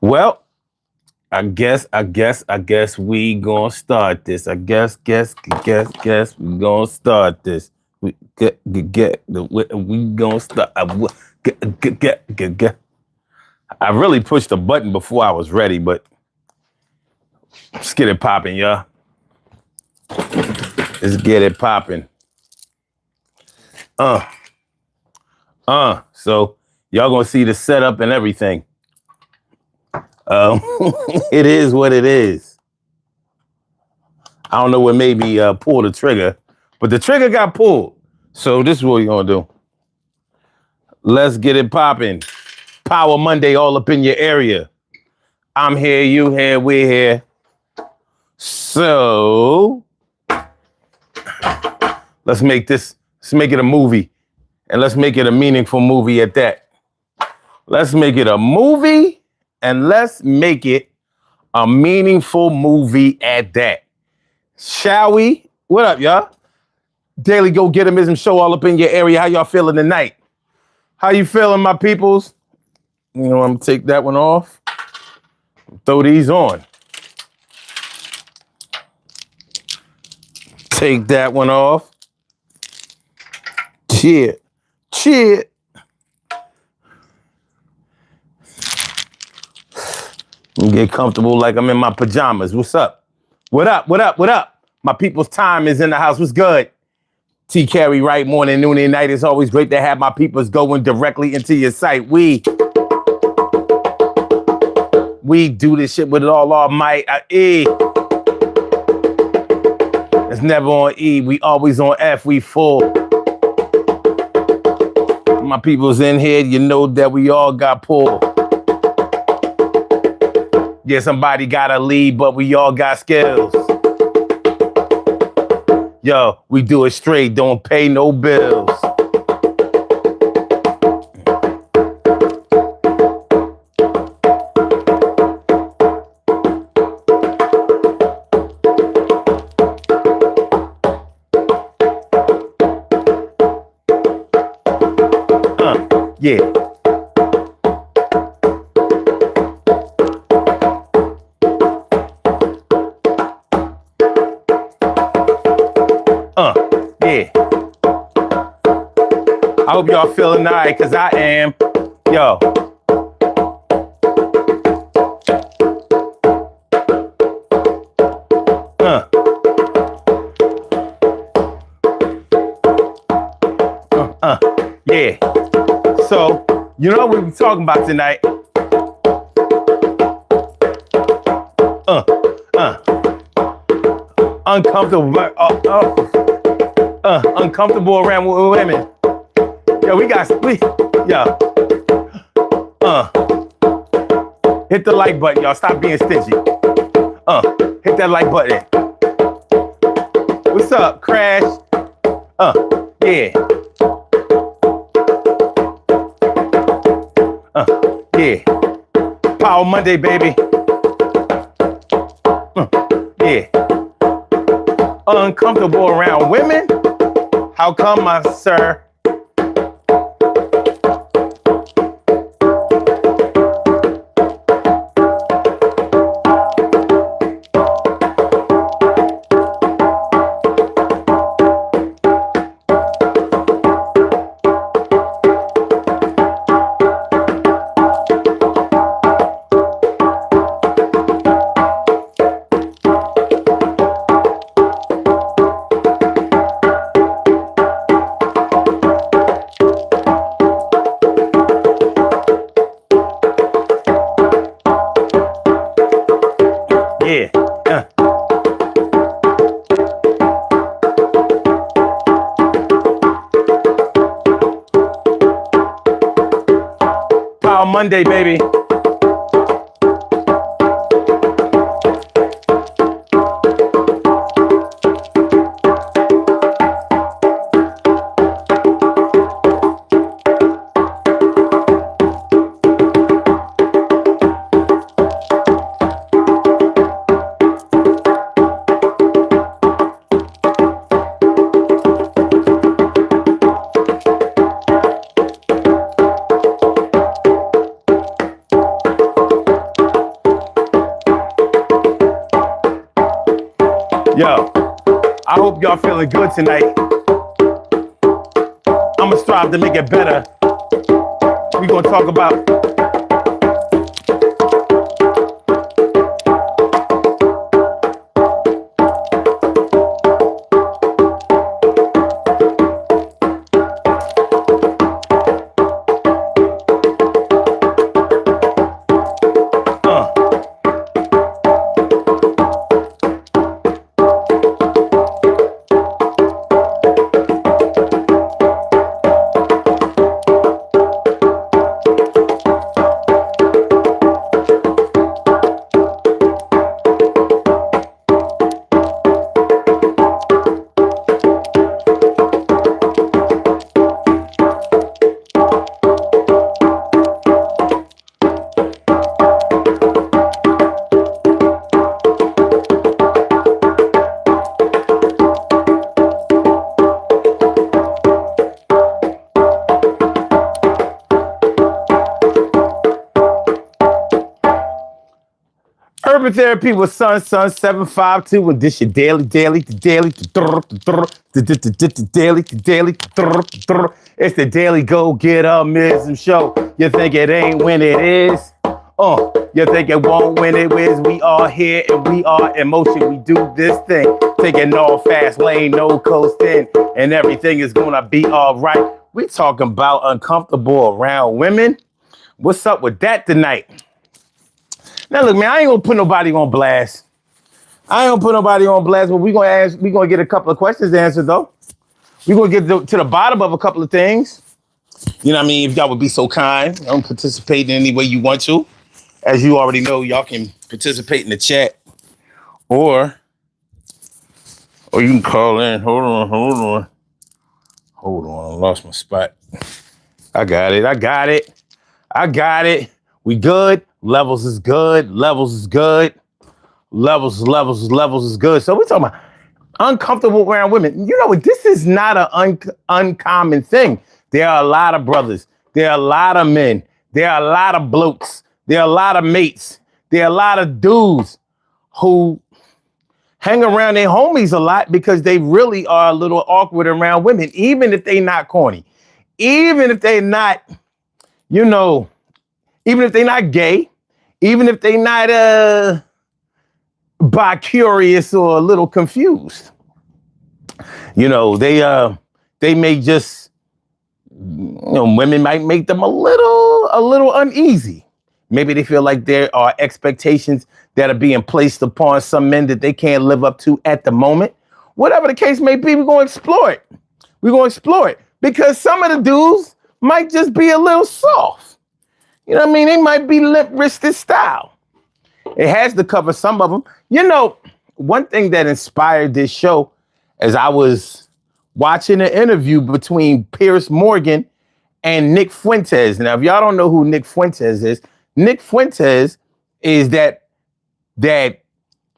Well, I guess we gonna start this. I guess we gonna start this. We gonna start. I really pushed the button before I was ready, but let's get it popping, y'all. Let's get it popping. Uh, So y'all gonna see the setup and everything. It is what it is. I don't know what made me pull the trigger, but the trigger got pulled. So this is what we're gonna do. Let's get it popping. Power Monday all up in your area. I'm here, you here, we're here. So let's make it a movie. And let's make it a meaningful movie at that. Let's make it a movie and let's make it a meaningful movie at that. Shall we? What up, y'all? Daily Go Getimism show all up in your area. How y'all feeling tonight? How you feeling, my peoples? You know, I'm gonna take that one off. Throw these on. Take that one off. Cheer. Cheer. Get comfortable like I'm in my pajamas. What's up? What up? What up? What up? My people's time is in the house. What's good? T Carry right morning, noon, and night. It's always great to have my peoples going directly into your site. We do this shit with it all our might. E. It's never on E. We always on F. We full. My people's in here. You know that we all got pulled. Yeah, somebody got to lead, but we all got skills. Yo, we do it straight. Don't pay no bills. Yeah. Yeah. I hope y'all feeling all right, because I am. Yo. Yeah. So, you know what we're talking about tonight? Uncomfortable around women. Yo, hit the like button, y'all. Stop being stingy. Hit that like button. What's up, Crash? Yeah. Yeah. Power Monday, baby. Yeah. Uncomfortable around women? How come, my sir? Monday, baby. Yo, I hope y'all feeling good tonight. I'ma strive to make it better. We gonna talk about Urban Therapy with Sun 752, and this your daily. It's the daily go get mism show. You think it ain't when it is? You think it won't when it is? We are here and we are in motion. We do this thing, taking all fast lane, no coasting, and everything is gonna be all right. We talking about uncomfortable around women. What's up with that tonight? Now look, man, I ain't gonna put nobody on blast. But we gonna get a couple of questions answered though. We gonna get to the bottom of a couple of things. You know what I mean? If y'all would be so kind, participate in any way you want to. As you already know, y'all can participate in the chat. Or you can call in. Hold on. I lost my spot. I got it. We good. Levels is good. Levels is good. So we're talking about uncomfortable around women. You know what? This is not an uncommon thing. There are a lot of brothers. There are a lot of men. There are a lot of blokes. There are a lot of mates. There are a lot of dudes who hang around their homies a lot because they really are a little awkward around women, even if they not corny, even if they not, even if they not gay, even if they not bi-curious or a little confused. They may just, women might make them a little uneasy. Maybe they feel like there are expectations that are being placed upon some men that they can't live up to at the moment. Whatever the case may be, we're going to explore it. Because some of the dudes might just be a little soft. You know what I mean? They might be limp-wristed style. It has to cover some of them. One thing that inspired this show as I was watching an interview between Piers Morgan and Nick Fuentes. Now, if y'all don't know who Nick Fuentes is that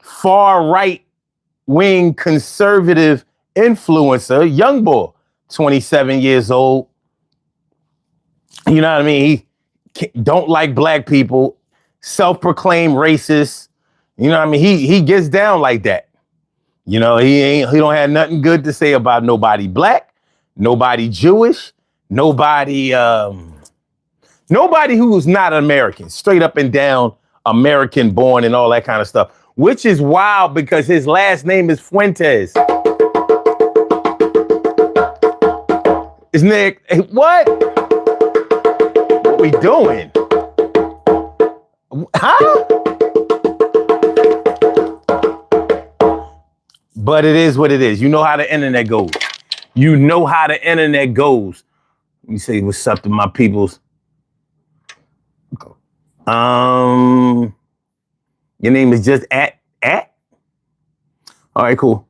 far right wing conservative influencer, young boy, 27 years old. You know what I mean? He don't like black people, self-proclaimed racist. You know what I mean? He gets down like that. He don't have nothing good to say about nobody black, nobody Jewish, nobody who's not American, straight up and down American born and all that kind of stuff, which is wild because his last name is Fuentes. Is Nick, what? What we doing? Huh? But it is what it is. You know how the internet goes. Let me say what's up to my peoples. Your name is just at? All right, cool.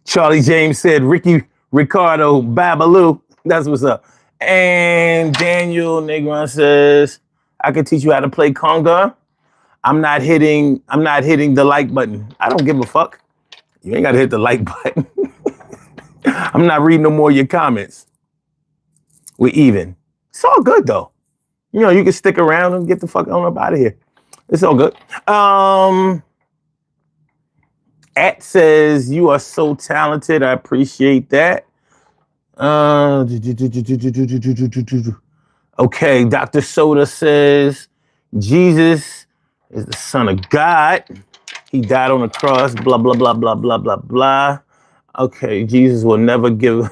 Charlie James said Ricardo Babaloo. That's what's up. And Daniel Negron says, I can teach you how to play conga. I'm not hitting the like button. I don't give a fuck. You ain't got to hit the like button. I'm not reading no more of your comments. We're even. It's all good, though. You can stick around and get the fuck on up out of here. It's all good. At says, you are so talented. I appreciate that. Okay, Dr. Soda says, Jesus is the Son of God. He died on the cross, blah, blah, blah, blah, blah, blah, blah. Okay, Jesus will never give.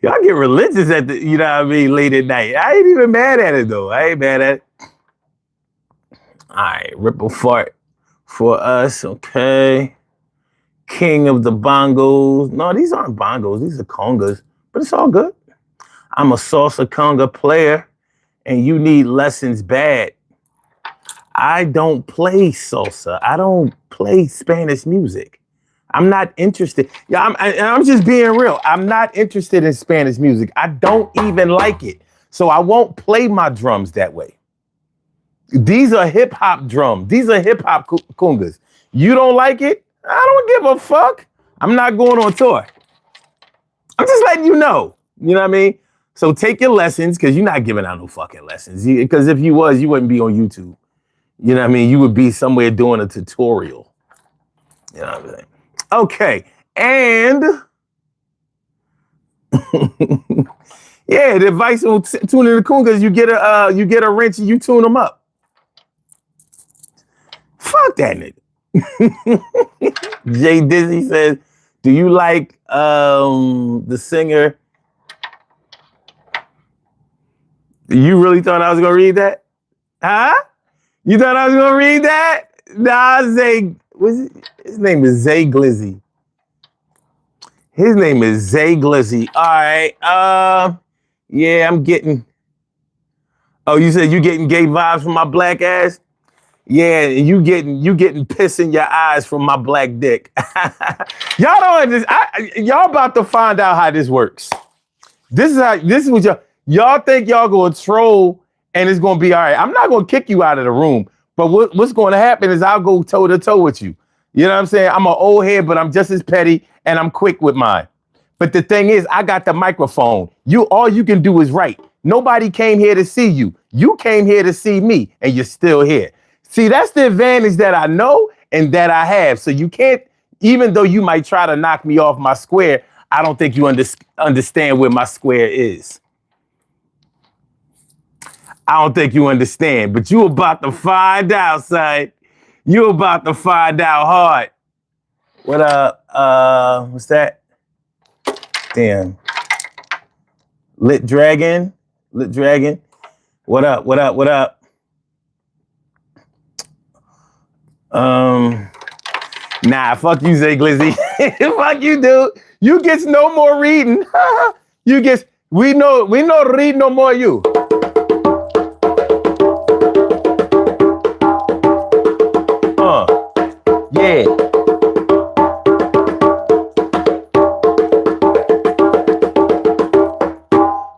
Y'all get religious at the, you know what I mean, late at night. I ain't even mad at it, though. I ain't mad at it. All right, Ripple Fart for us, okay. King of the bongos. No, these aren't bongos. These are congas, but it's all good. I'm a salsa conga player, and you need lessons bad. I don't play salsa. I don't play Spanish music. I'm not interested. Yeah, I'm just being real. I'm not interested in Spanish music. I don't even like it. So I won't play my drums that way. These are hip hop drums. These are hip hop congas. You don't like it? I don't give a fuck. I'm not going on tour. I'm just letting you know. You know what I mean? So take your lessons, because you're not giving out no fucking lessons. Because if you was, you wouldn't be on YouTube. You know what I mean? You would be somewhere doing a tutorial. You know what I'm saying? Okay. And yeah, the advice on tuning the congas, you get a wrench and you tune them up. Fuck that nigga. Jay Dizzy says, do you like the singer? You really thought I was gonna read that? Huh? You thought I was gonna read that? Nah, his name is Zay Glizzy. His name is Zay Glizzy. All right. Yeah, I'm getting. Oh, you said you getting gay vibes from my black ass? Yeah, you getting piss in your eyes from my black dick. Y'all don't y'all about to find out how this works. This is what y'all think y'all gonna troll and it's gonna be all right. I'm not gonna kick you out of the room, but what's gonna happen is I'll go toe to toe with you. You know what I'm saying? I'm an old head, but I'm just as petty and I'm quick with mine. But the thing is, I got the microphone. All you can do is write. Nobody came here to see you. You came here to see me, and you're still here. See, that's the advantage that I know and that I have. So you can't, even though you might try to knock me off my square, I don't think you understand where my square is. I don't think you understand, but you about to find out, son. You about to find out hard. What up? What's that? Damn. Lit Dragon. What up? Nah, fuck you, Zay Glizzy. Fuck you, dude. You gets no more reading. We know read no more you. Yeah.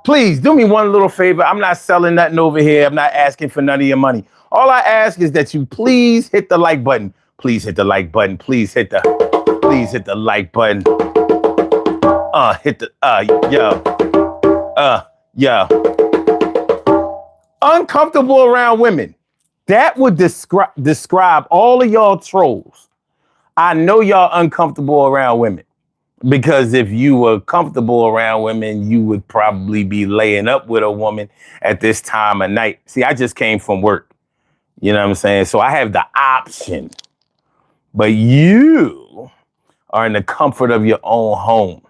Please do me one little favor. I'm not selling nothing over here. I'm not asking for none of your money. All I ask is that you please hit the like button. Please hit the like button. Please hit the like button. Uncomfortable around women. That would describe all of y'all trolls. I know y'all uncomfortable around women. Because if you were comfortable around women, you would probably be laying up with a woman at this time of night. See, I just came from work. You know what I'm saying? So I have the option. But you are in the comfort of your own home.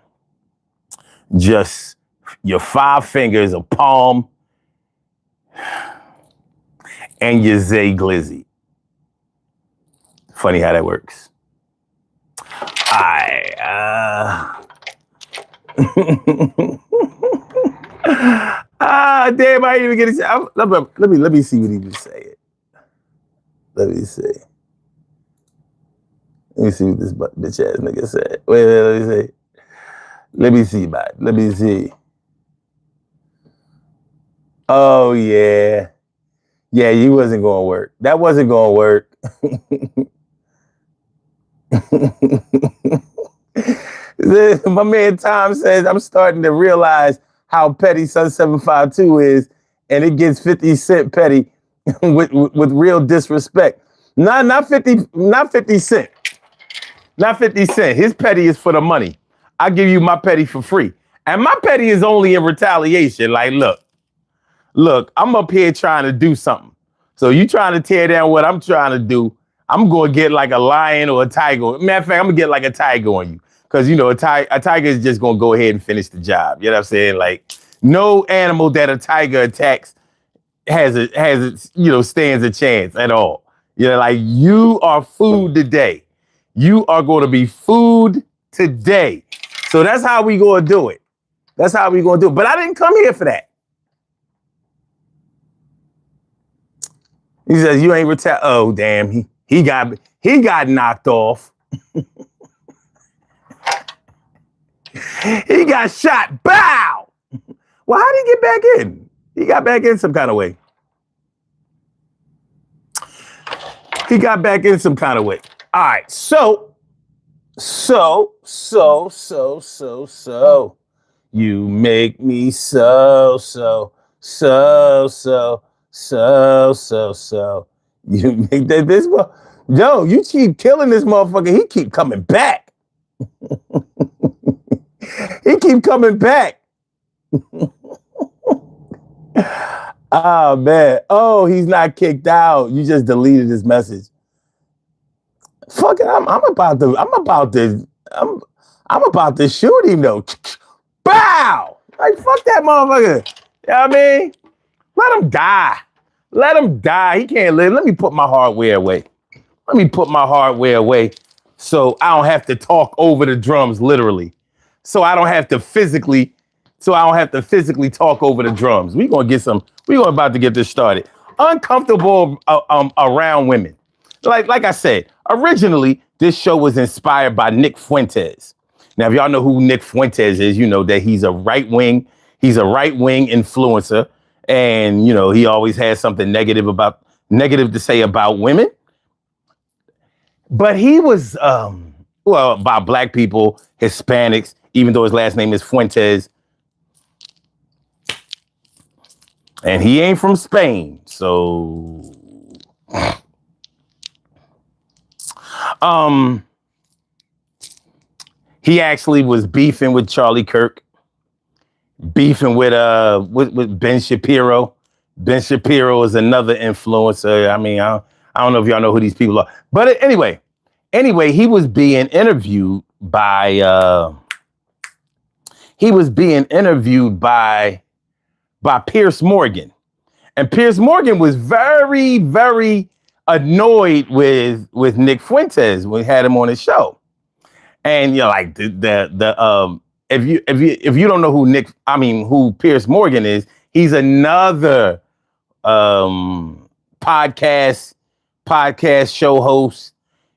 Just your 5 fingers, a palm, and your Zay Glizzy. Funny how that works. Damn, I didn't even get it. Let me see what he was saying. Let me see. Let me see what this bitch ass nigga said. Wait, let me see. Let me see, man. Let me see. Oh, yeah. Yeah, you wasn't going to work. That wasn't going to work. My man Tom says, I'm starting to realize how petty Sun 752 is, and it gets 50 Cent petty with real disrespect. Not 50 Cent. Not 50 Cent. His petty is for the money. I give you my petty for free. And my petty is only in retaliation. Like, look, I'm up here trying to do something. So you trying to tear down what I'm trying to do. I'm going to get like a lion or a tiger. Matter of fact, I'm going to get like a tiger on you. Because, you know, a tiger is just going to go ahead and finish the job. You know what I'm saying? Like, no animal that a tiger attacks stands a chance at all. You know, like, you are food today. You are going to be food today. So that's how we going to do it. That's how we going to do it. But I didn't come here for that. He says, you ain't retired. Oh, damn. He got knocked off. He got shot. Bow. Well, how did he get back in? He got back in some kind of way. All right. So. You make me so. You make that this one. Yo, you keep killing this motherfucker. He keep coming back. He keep coming back. Oh man. Oh, he's not kicked out. You just deleted his message. Fuck it. I'm about to shoot him though. Bow! Like fuck that motherfucker. You know what I mean? Let him die. Let him die. He can't live. Let me put my hardware away. So I don't have to talk over the drums, literally. So I don't have to physically talk over the drums. We're about to get this started. Uncomfortable around women. Like I said, originally, this show was inspired by Nick Fuentes. Now, if y'all know who Nick Fuentes is, you know that he's a right-wing influencer. And, you know, he always has something negative to say about women. But he was, about black people, Hispanics, even though his last name is Fuentes. And he ain't from Spain. So, he actually was beefing with Charlie Kirk. Beefing with Ben Shapiro. Ben Shapiro is another influencer. I mean, I don't know if y'all know who these people are. But anyway, he was being interviewed by Piers Morgan. And Piers Morgan was very, very annoyed with Nick Fuentes when he had him on his show. And you know, like if you don't know who Piers Morgan is, he's another podcast show host.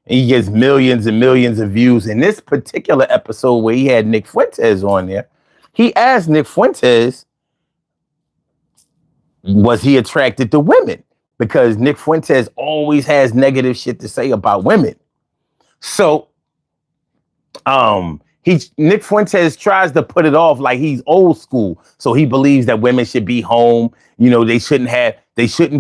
And he gets millions and millions of views. In this particular episode where he had Nick Fuentes on there, he asked Nick Fuentes, was he attracted to women? Because Nick Fuentes always has negative shit to say about women. So Nick Fuentes tries to put it off like he's old school. So he believes that women should be home. You know, they shouldn't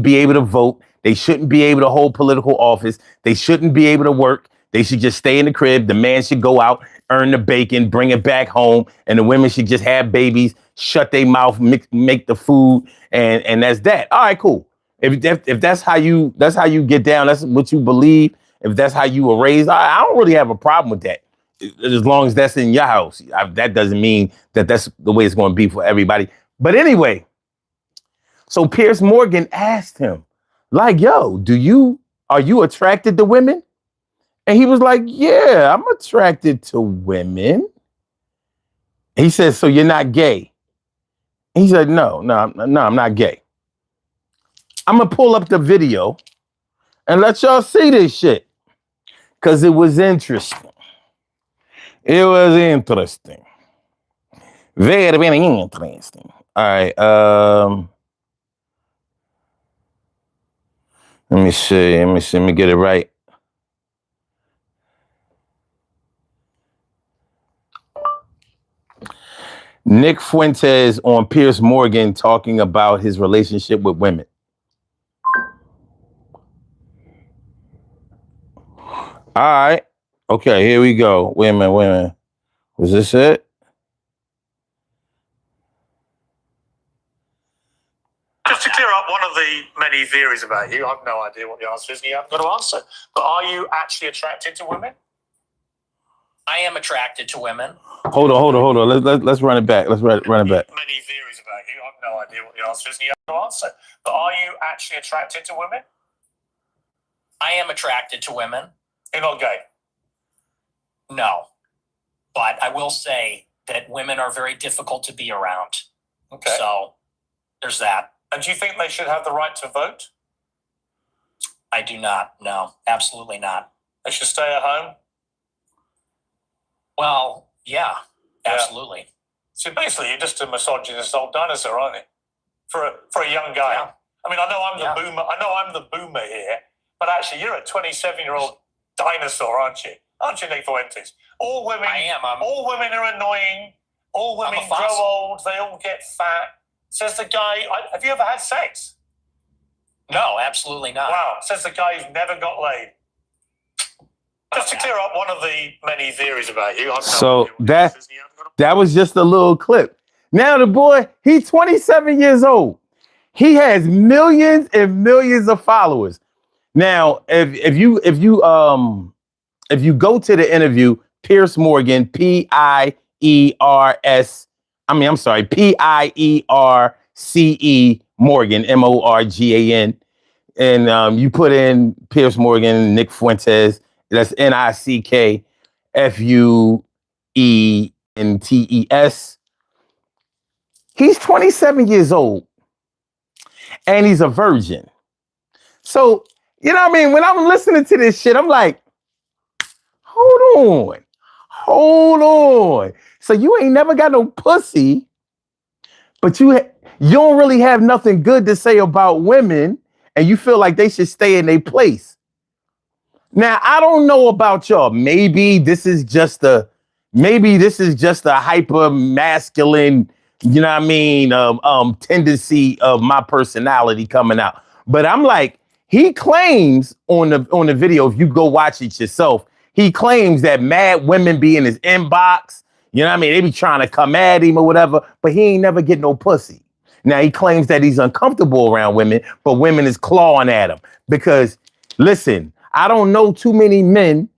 be able to vote. They shouldn't be able to hold political office. They shouldn't be able to work. They should just stay in the crib. The man should go out, earn the bacon, bring it back home. And the women should just have babies, shut their mouth, make the food. And that's that. All right, cool. If that's how you get down, that's what you believe. If that's how you were raised, I don't really have a problem with that. As long as that's in your house. That doesn't mean that that's the way it's going to be for everybody. But anyway, so Piers Morgan asked him, like, yo, are you attracted to women? And he was like, yeah, I'm attracted to women. He said, so you're not gay? He said, no, I'm not gay. I'm going to pull up the video and let y'all see this shit. Because it was interesting. Very, very interesting. All right. Let me see. Let me get it right. Nick Fuentes on Piers Morgan talking about his relationship with women. All right. Okay, here we go. Wait a minute. Was this it? Just to clear up one of the many theories about you, I have no idea what the answer is, and you haven't got to answer. But are you actually attracted to women? I am attracted to women. Hold on. Let's run it back. Let's run it back. Many theories about you, I have no idea what the answer is, and you have to answer. But are you actually attracted to women? I am attracted to women. You're not gay? No. But I will say that women are very difficult to be around. Okay. So there's that. And do you think they should have the right to vote? I do not. No, absolutely not. They should stay at home? Well, yeah, absolutely. So basically, you're just a misogynist old dinosaur, aren't you? For a young guy. Yeah. I mean, I know I'm the boomer. I know I'm the boomer here, but actually, you're a 27-year-old dinosaur, aren't you? Aren't you, Nick Fuentes? All women. I am. All women are annoying. All women grow old. They all get fat. Says the guy. Have you ever had sex? No, absolutely not. Wow. Says the guy who's never got laid. Just to clear up one of the many theories about you. So that was just a little clip. Now the boy, he's 27 years old. He has millions and millions of followers. Now, if you go to the interview, Piers Morgan, Pierce Morgan, Morgan, and you put in Piers Morgan, Nick Fuentes. That's NICKFUENTES. He's 27 years old and he's a virgin. So, you know what I mean? When I'm listening to this shit, I'm like, hold on. So you ain't never got no pussy, but you don't really have nothing good to say about women and you feel like they should stay in their place. Now, I don't know about y'all. Maybe this is just a hyper masculine, you know what I mean, tendency of my personality coming out. But I'm like, he claims on the video, if you go watch it yourself, he claims that mad women be in his inbox. You know what I mean? They be trying to come at him or whatever, but he ain't never get no pussy. Now, he claims that he's uncomfortable around women, but women is clawing at him because, listen, I don't know too many men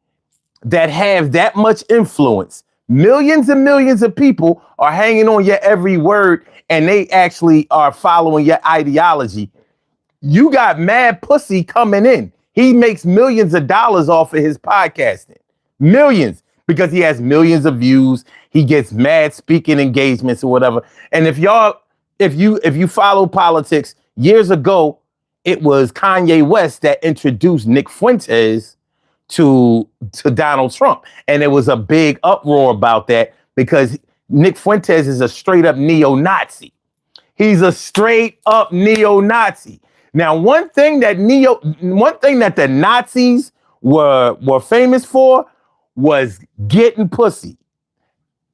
that have that much influence. Millions and millions of people are hanging on your every word and they actually are following your ideology. You got mad pussy coming in. He makes millions of dollars off of his podcasting. Millions, because he has millions of views. He gets mad speaking engagements or whatever. And if you follow politics, years ago, it was Kanye West that introduced Nick Fuentes to Donald Trump. And there was a big uproar about that because Nick Fuentes is a straight up neo-Nazi. He's a straight up neo-Nazi. Now, one thing that the Nazis were famous for was getting pussy.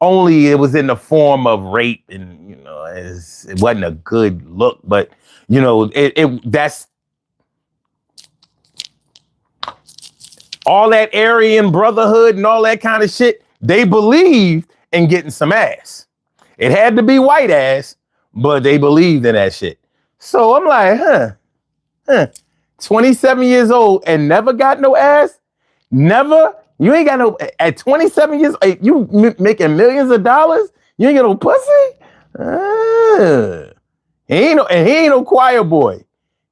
Only it was in the form of rape, and you know, it wasn't a good look. But you know, that's all that Aryan brotherhood and all that kind of shit. They believed in getting some ass. It had to be white ass, but they believed in that shit. So I'm like, 27 years old and never got no ass? Never? You ain't got no, at 27 years, you making millions of dollars? You ain't got no pussy? He ain't no choir boy.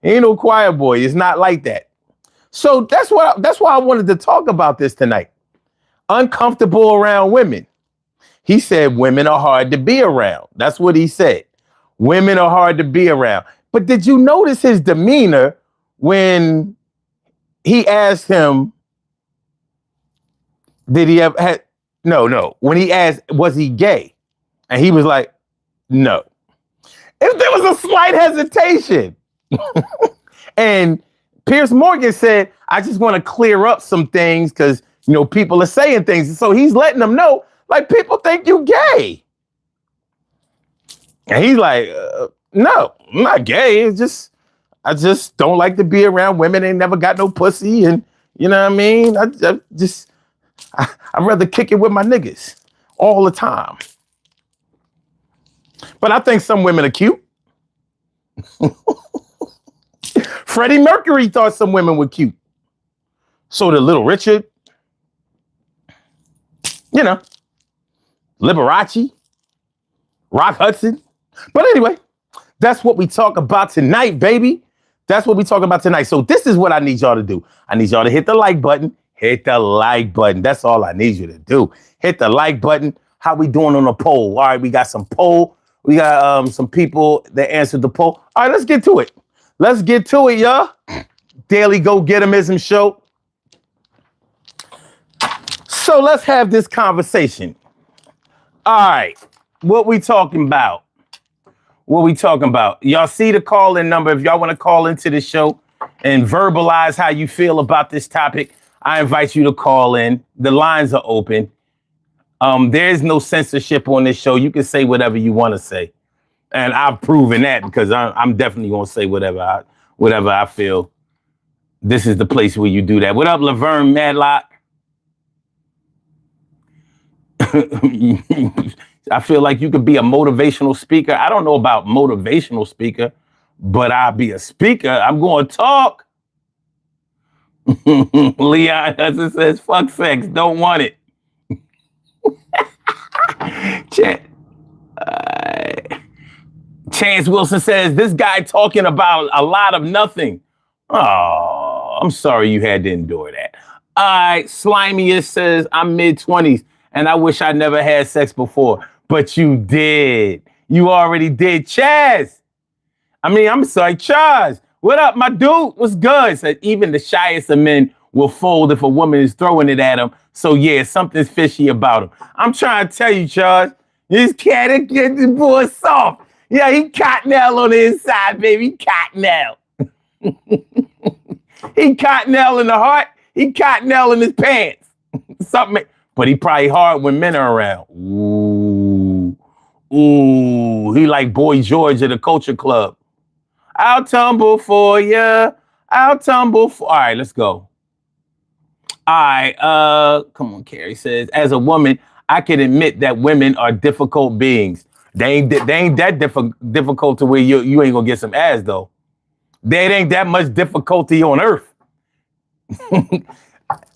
He ain't no choir boy. It's not like that. So that's why I wanted to talk about this tonight. Uncomfortable around women. He said women are hard to be around. That's what he said. Women are hard to be around. But did you notice his demeanor when he asked him, did he ever had no. When he asked, was he gay? And he was like, no. If there was a slight hesitation. And Piers Morgan said, I just want to clear up some things because, you know, people are saying things. So he's letting them know, like, people think you gay. And he's like, no, I'm not gay. It's just, I just don't like to be around women. Ain't never got no pussy. And, You know what I mean? I'd rather kick it with my niggas all the time. But I think some women are cute. Freddie Mercury thought some women were cute. So did Little Richard. You know, Liberace, Rock Hudson. But anyway, that's what we talk about tonight, baby. That's what we talking about tonight. So this is what I need y'all to do. I need y'all to hit the like button. Hit the like button. That's all I need you to do. Hit the like button. How we doing on the poll? All right, we got some poll. We got some people that answered the poll. All right, let's get to it. Let's get to it, y'all. Daily Go Get 'Emism show. So let's have this conversation. All right, what we talking about? What we talking about? Y'all see the call-in number. If y'all want to call into the show and verbalize how you feel about this topic, I invite you to call in. The lines are open. There is no censorship on this show. You can say whatever you want to say. And I've proven that because I'm definitely going to say whatever I feel. This is the place where you do that. What up, Laverne Madlock? I feel like you could be a motivational speaker. I don't know about motivational speaker, but I'll be a speaker. I'm going to talk. Leon Hudson says, fuck sex. Don't want it. Chance Wilson says, this guy talking about a lot of nothing. Oh, I'm sorry you had to endure that. All right, Slimiest says, I'm mid-20s and I wish I never had sex before. But you did. You already did. Chaz. I'm sorry, Chaz. What up, my dude? What's good? Said, even the shyest of men will fold if a woman is throwing it at him. So yeah, something's fishy about him. I'm trying to tell you, Chaz. This cat get this boy soft. Yeah, he cottonelle on the inside, baby. Cottonelle. He cottonelle in the heart. He cottonelle in his pants. Something. But he probably hard when men are around. Ooh. He like Boy George at the Culture Club. I'll tumble for ya. I'll tumble for. All right, let's go. All right. Come on, Carrie says, as a woman, I can admit that women are difficult beings. They ain't that difficult to where you ain't gonna get some ass though. There ain't that much difficulty on earth.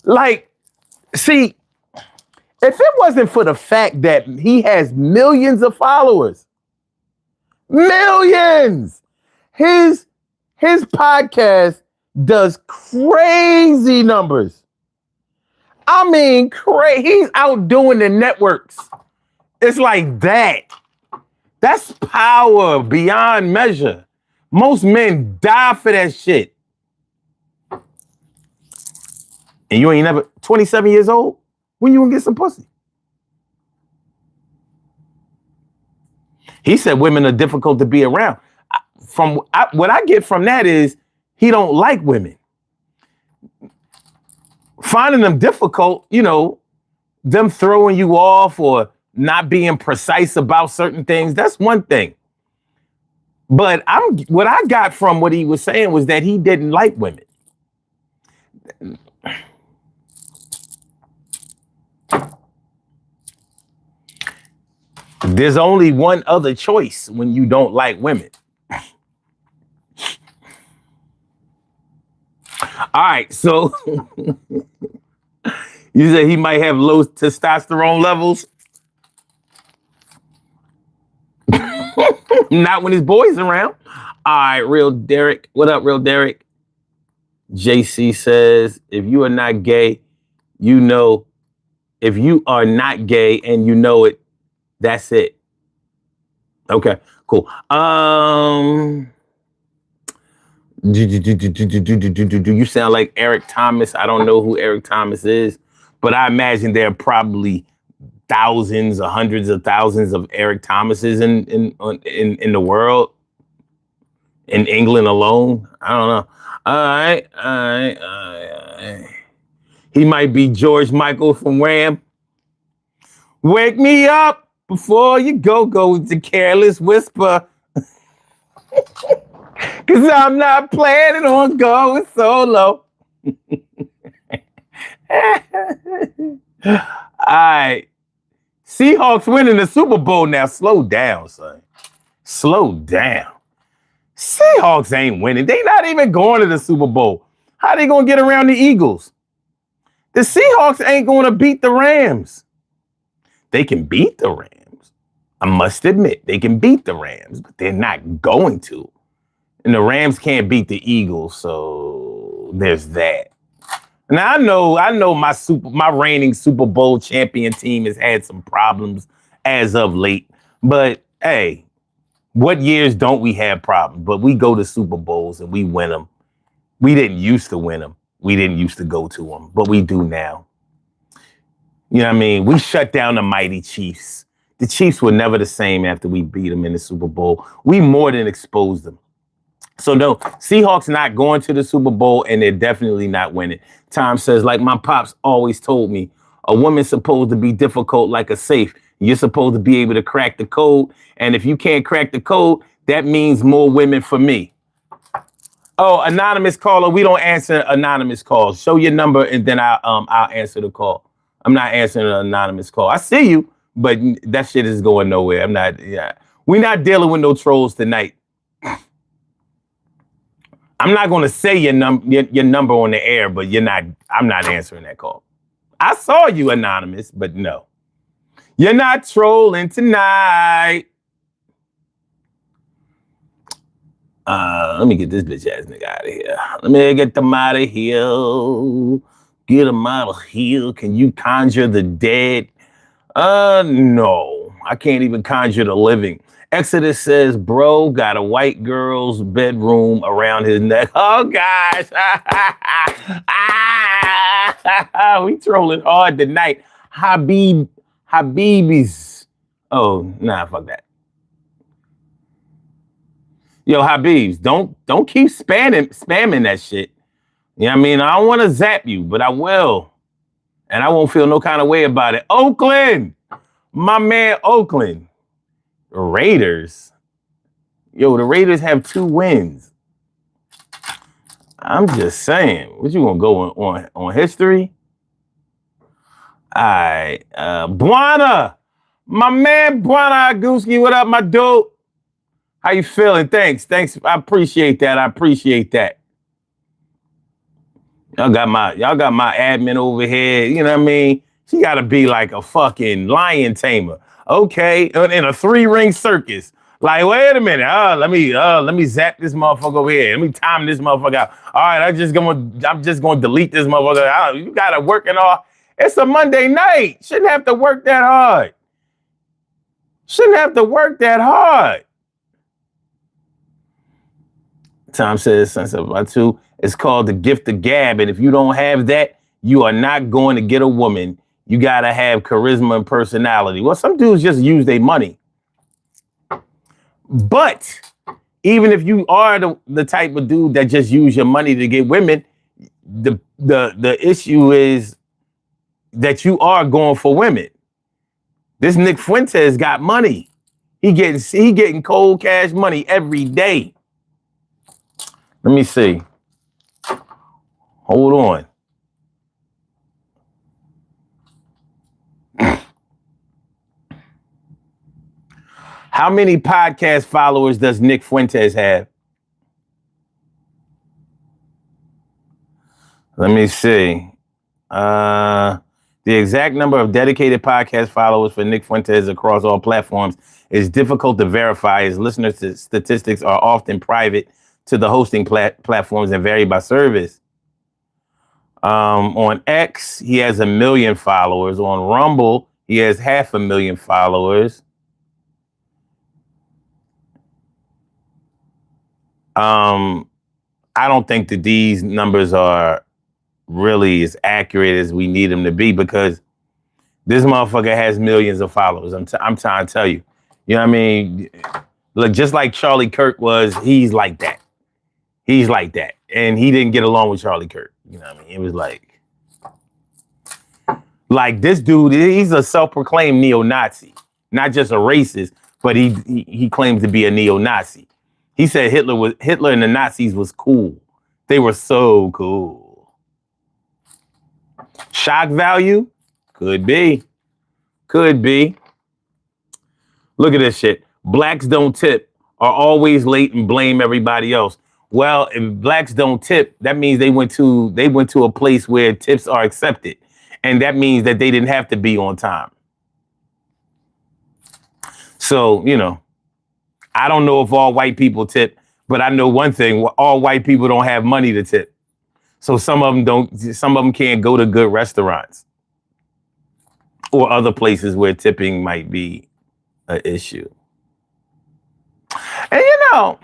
Like, see, if it wasn't for the fact that he has millions of followers, millions, his podcast does crazy numbers. I mean, he's outdoing the networks. It's like that. That's power beyond measure. Most men die for that shit. And you ain't never 27 years old? When you gonna get some pussy? He said women are difficult to be around. What I get from that is he don't like women. Finding them difficult, them throwing you off or not being precise about certain things, that's one thing. But what I got from what he was saying was that he didn't like women. There's only one other choice when you don't like women. All right, so you said he might have low testosterone levels. Not when his boy's around. All right, Real Derek. What up, Real Derek? JC says, if you are not gay, if you are not gay and you know it, that's it. Okay, cool. You sound like Eric Thomas. I don't know who Eric Thomas is, but I imagine there are probably thousands or hundreds of thousands of Eric Thomases in the world. In England alone. I don't know. All right. He might be George Michael from Wham. Wake me up before you go with the careless whisper. Cause I'm not planning on going solo. All right. Seahawks winning the Super Bowl now. Slow down, son. Slow down. Seahawks ain't winning. They not even going to the Super Bowl. How they going to get around the Eagles? The Seahawks ain't going to beat the Rams. They can beat the Rams. I must admit, they can beat the Rams, but they're not going to. And the Rams can't beat the Eagles, so there's that. Now I know my reigning Super Bowl champion team has had some problems as of late, but hey, what years don't we have problems? But we go to Super Bowls and we win them. We didn't used to win them. We didn't used to go to them, but we do now. You know what I mean? We shut down the mighty Chiefs. The Chiefs were never the same after we beat them in the Super Bowl. We more than exposed them. So no, Seahawks not going to the Super Bowl, and they're definitely not winning. Tom says, like my pops always told me, a woman's supposed to be difficult like a safe. You're supposed to be able to crack the code, and if you can't crack the code, that means more women for me. Oh, anonymous caller, we don't answer anonymous calls. Show your number, and then I'll answer the call. I'm not answering an anonymous call. I see you, but that shit is going nowhere. I'm not. Yeah, we're not dealing with no trolls tonight. I'm not going to say your number on the air, but I'm not answering that call. I saw you, anonymous, but no. You're not trolling tonight. Let me get this bitch ass nigga out of here. Let me get them out of here. Get them out of here. Can you conjure the dead? No. I can't even conjure the living. Exodus says, bro got a white girl's bedroom around his neck. Oh, gosh. We trolling hard tonight. Habibis. Oh, nah, fuck that. Yo, Habibs, don't keep spamming that shit. You know what I mean? I don't want to zap you, but I will. And I won't feel no kind of way about it. Oakland. My man, Oakland. Raiders. Yo, the Raiders have 2 wins. I'm just saying. What you gonna go on history? All right. Buana. My man, Buana Aguski. What up, my dude? How you feeling? Thanks. I appreciate that. Y'all got my admin over here. You know what I mean? She gotta be like a fucking lion tamer. Okay, in a 3-ring circus. Like, wait a minute. Let me zap this motherfucker over here. Let me time this motherfucker out. All right, I'm just gonna delete this motherfucker. You gotta work it off. It's a Monday night. Shouldn't have to work that hard. Tom says, since about 2, it's called the gift of gab. And if you don't have that, you are not going to get a woman. You got to have charisma and personality. Well, some dudes just use their money. But even if you are the type of dude that just use your money to get women, the issue is that you are going for women. This Nick Fuentes got money. He getting cold cash money every day. Let me see. Hold on. How many podcast followers does Nick Fuentes have? Let me see. The exact number of dedicated podcast followers for Nick Fuentes across all platforms is difficult to verify, as listener statistics are often private to the hosting platforms and vary by service. On X, he has 1 million followers. On Rumble, he has 500,000 followers. I don't think that these numbers are really as accurate as we need them to be, because this motherfucker has millions of followers. I'm trying to tell you. You know what I mean? Look, just like Charlie Kirk was, he's like that. And he didn't get along with Charlie Kirk. You know what I mean? It was like this dude, he's a self-proclaimed neo-Nazi. Not just a racist, but he claims to be a neo-Nazi. He said Hitler and the Nazis was cool. They were so cool. Shock value? Could be. Could be. Look at this shit. Blacks don't tip, are always late and blame everybody else. Well, if blacks don't tip, that means they went to a place where tips are accepted. And that means that they didn't have to be on time. So, you know, I don't know if all white people tip, but I know one thing, all white people don't have money to tip. So some of them can't go to good restaurants or other places where tipping might be an issue. And you know,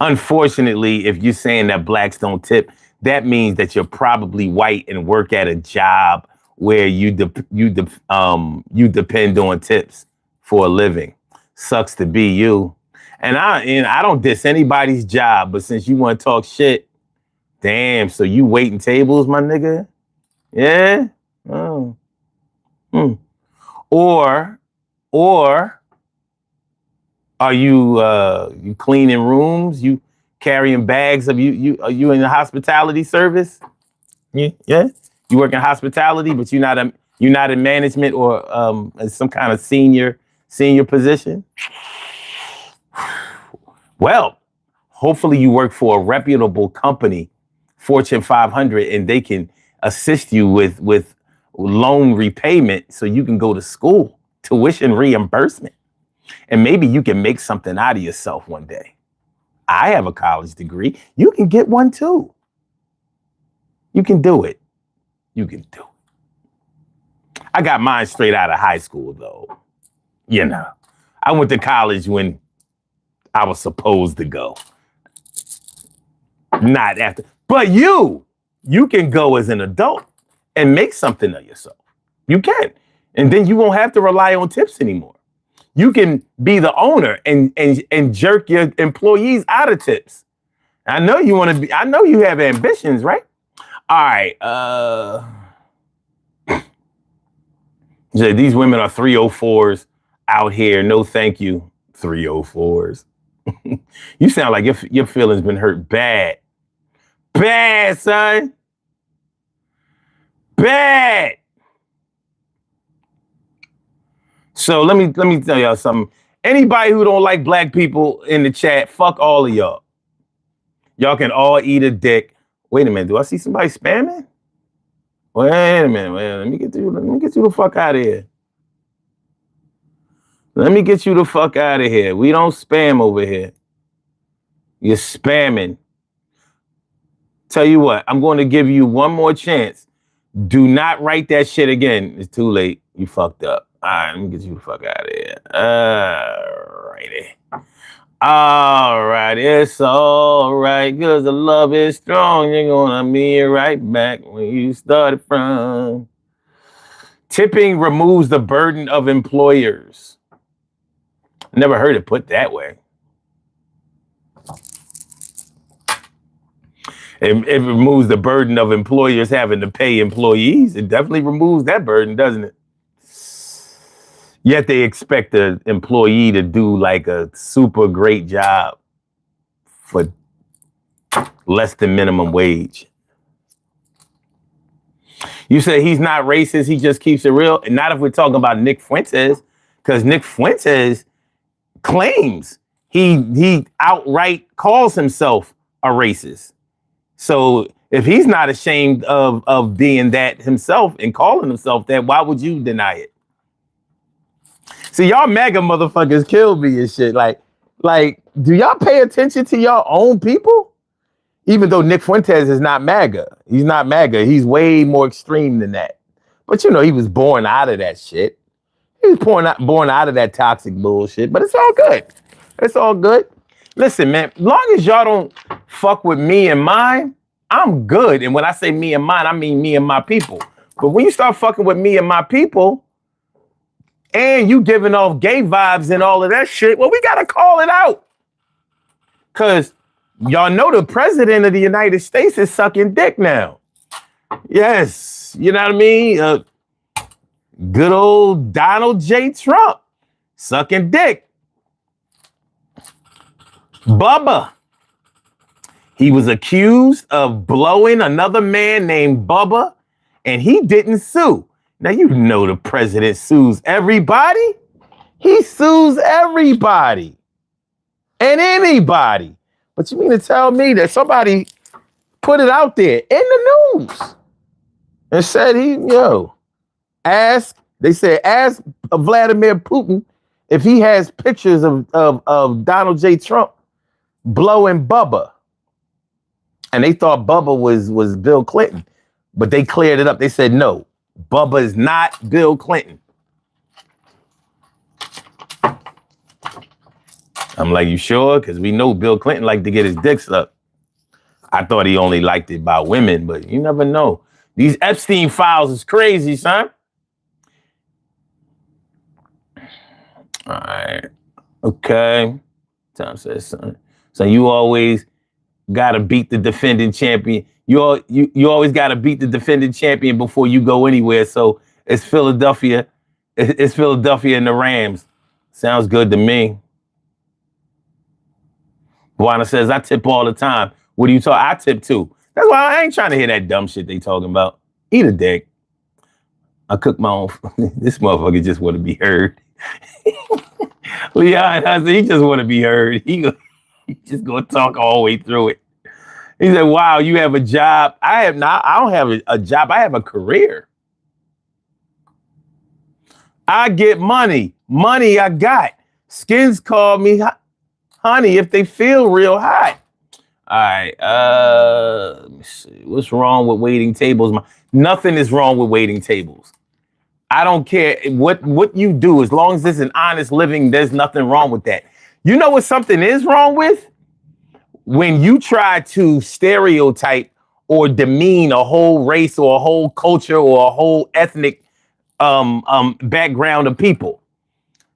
unfortunately, if you're saying that blacks don't tip, that means that you're probably white and work at a job where you depend on tips for a living. Sucks to be you. And I don't diss anybody's job, but since you want to talk shit, damn, so you waiting tables, my nigga? Yeah? Oh. Or are you cleaning rooms? You carrying bags of are you in the hospitality service? Yeah. You work in hospitality, but you're not in management or some kind of senior position. Well, hopefully you work for a reputable company, Fortune 500, and they can assist you with loan repayment so you can go to school, tuition reimbursement, and maybe you can make something out of yourself one day. I have a college degree. You can get one too. You can do it. You can do it. I got mine straight out of high school, though. You know, I went to college when I was supposed to go. Not after. But you can go as an adult and make something of yourself. You can. And then you won't have to rely on tips anymore. You can be the owner and jerk your employees out of tips. I know you want to be, I know you have ambitions, right? All right. These women are 304s out here. No, thank you. 304s. You sound like your feelings been hurt bad. Bad, son. Bad. So let me tell y'all something. Anybody who don't like black people in the chat, fuck all of y'all. Y'all can all eat a dick. Wait a minute, do I see somebody spamming? Wait a minute, let me get you the fuck out of here. Let me get you the fuck out of here. We don't spam over here. You're spamming. Tell you what, I'm going to give you one more chance. Do not write that shit again. It's too late. You fucked up. All right, let me get you the fuck out of here. All right, it's all right, because the love is strong. You're gonna meet right back where you started from. Tipping removes the burden of employers. Never heard it put that way. It removes the burden of employers having to pay employees. It definitely removes that burden, doesn't it? Yet they expect the employee to do like a super great job for less than minimum wage. You say he's not racist, he just keeps it real. And not if we're talking about Nick Fuentes, because Nick Fuentes claims he outright calls himself a racist. So if he's not ashamed of being that himself and calling himself that, why would you deny it? See, y'all MAGA motherfuckers kill me and shit. Like, do y'all pay attention to your own people? Even though Nick Fuentes is not MAGA. He's not MAGA. He's way more extreme than that. But, you know, he was born out of that shit. He was born out of that toxic bullshit. But it's all good. It's all good. Listen, man, long as y'all don't fuck with me and mine, I'm good. And when I say me and mine, I mean me and my people. But when you start fucking with me and my people, and you giving off gay vibes and all of that shit, well, we got to call it out. Because y'all know the president of the United States is sucking dick now. Yes. You know what I mean? Good old Donald J. Trump sucking dick. Bubba. He was accused of blowing another man named Bubba, and he didn't sue. Now, you know the president sues everybody. He sues everybody and anybody. But you mean to tell me that somebody put it out there in the news and said ask Vladimir Putin if he has pictures of Donald J. Trump blowing Bubba. And they thought Bubba was Bill Clinton, but they cleared it up. They said, no, Bubba is not Bill Clinton. I'm like, you sure? Because we know Bill Clinton liked to get his dick sucked. I thought he only liked it by women, but you never know. These Epstein files is crazy, son. All right. Okay. Tom says something. So you always got to beat the defending champion. You always got to beat the defending champion before you go anywhere. So it's Philadelphia. It's Philadelphia and the Rams. Sounds good to me. Buana says, I tip all the time. What do you talk? I tip too. That's why I ain't trying to hear that dumb shit they talking about. Eat a dick. I cook my own. This motherfucker just want to be heard. Leon, I said, he just want to be heard. He just gonna talk all the way through it. He said, wow, you have a job. I don't have a job. I have a career. I get money. Money I got. Skins call me honey if they feel real hot. All right. Let me see. What's wrong with waiting tables? Nothing is wrong with waiting tables. I don't care what you do. As long as it's an honest living, there's nothing wrong with that. You know what something is wrong with? When you try to stereotype or demean a whole race or a whole culture or a whole ethnic background of people.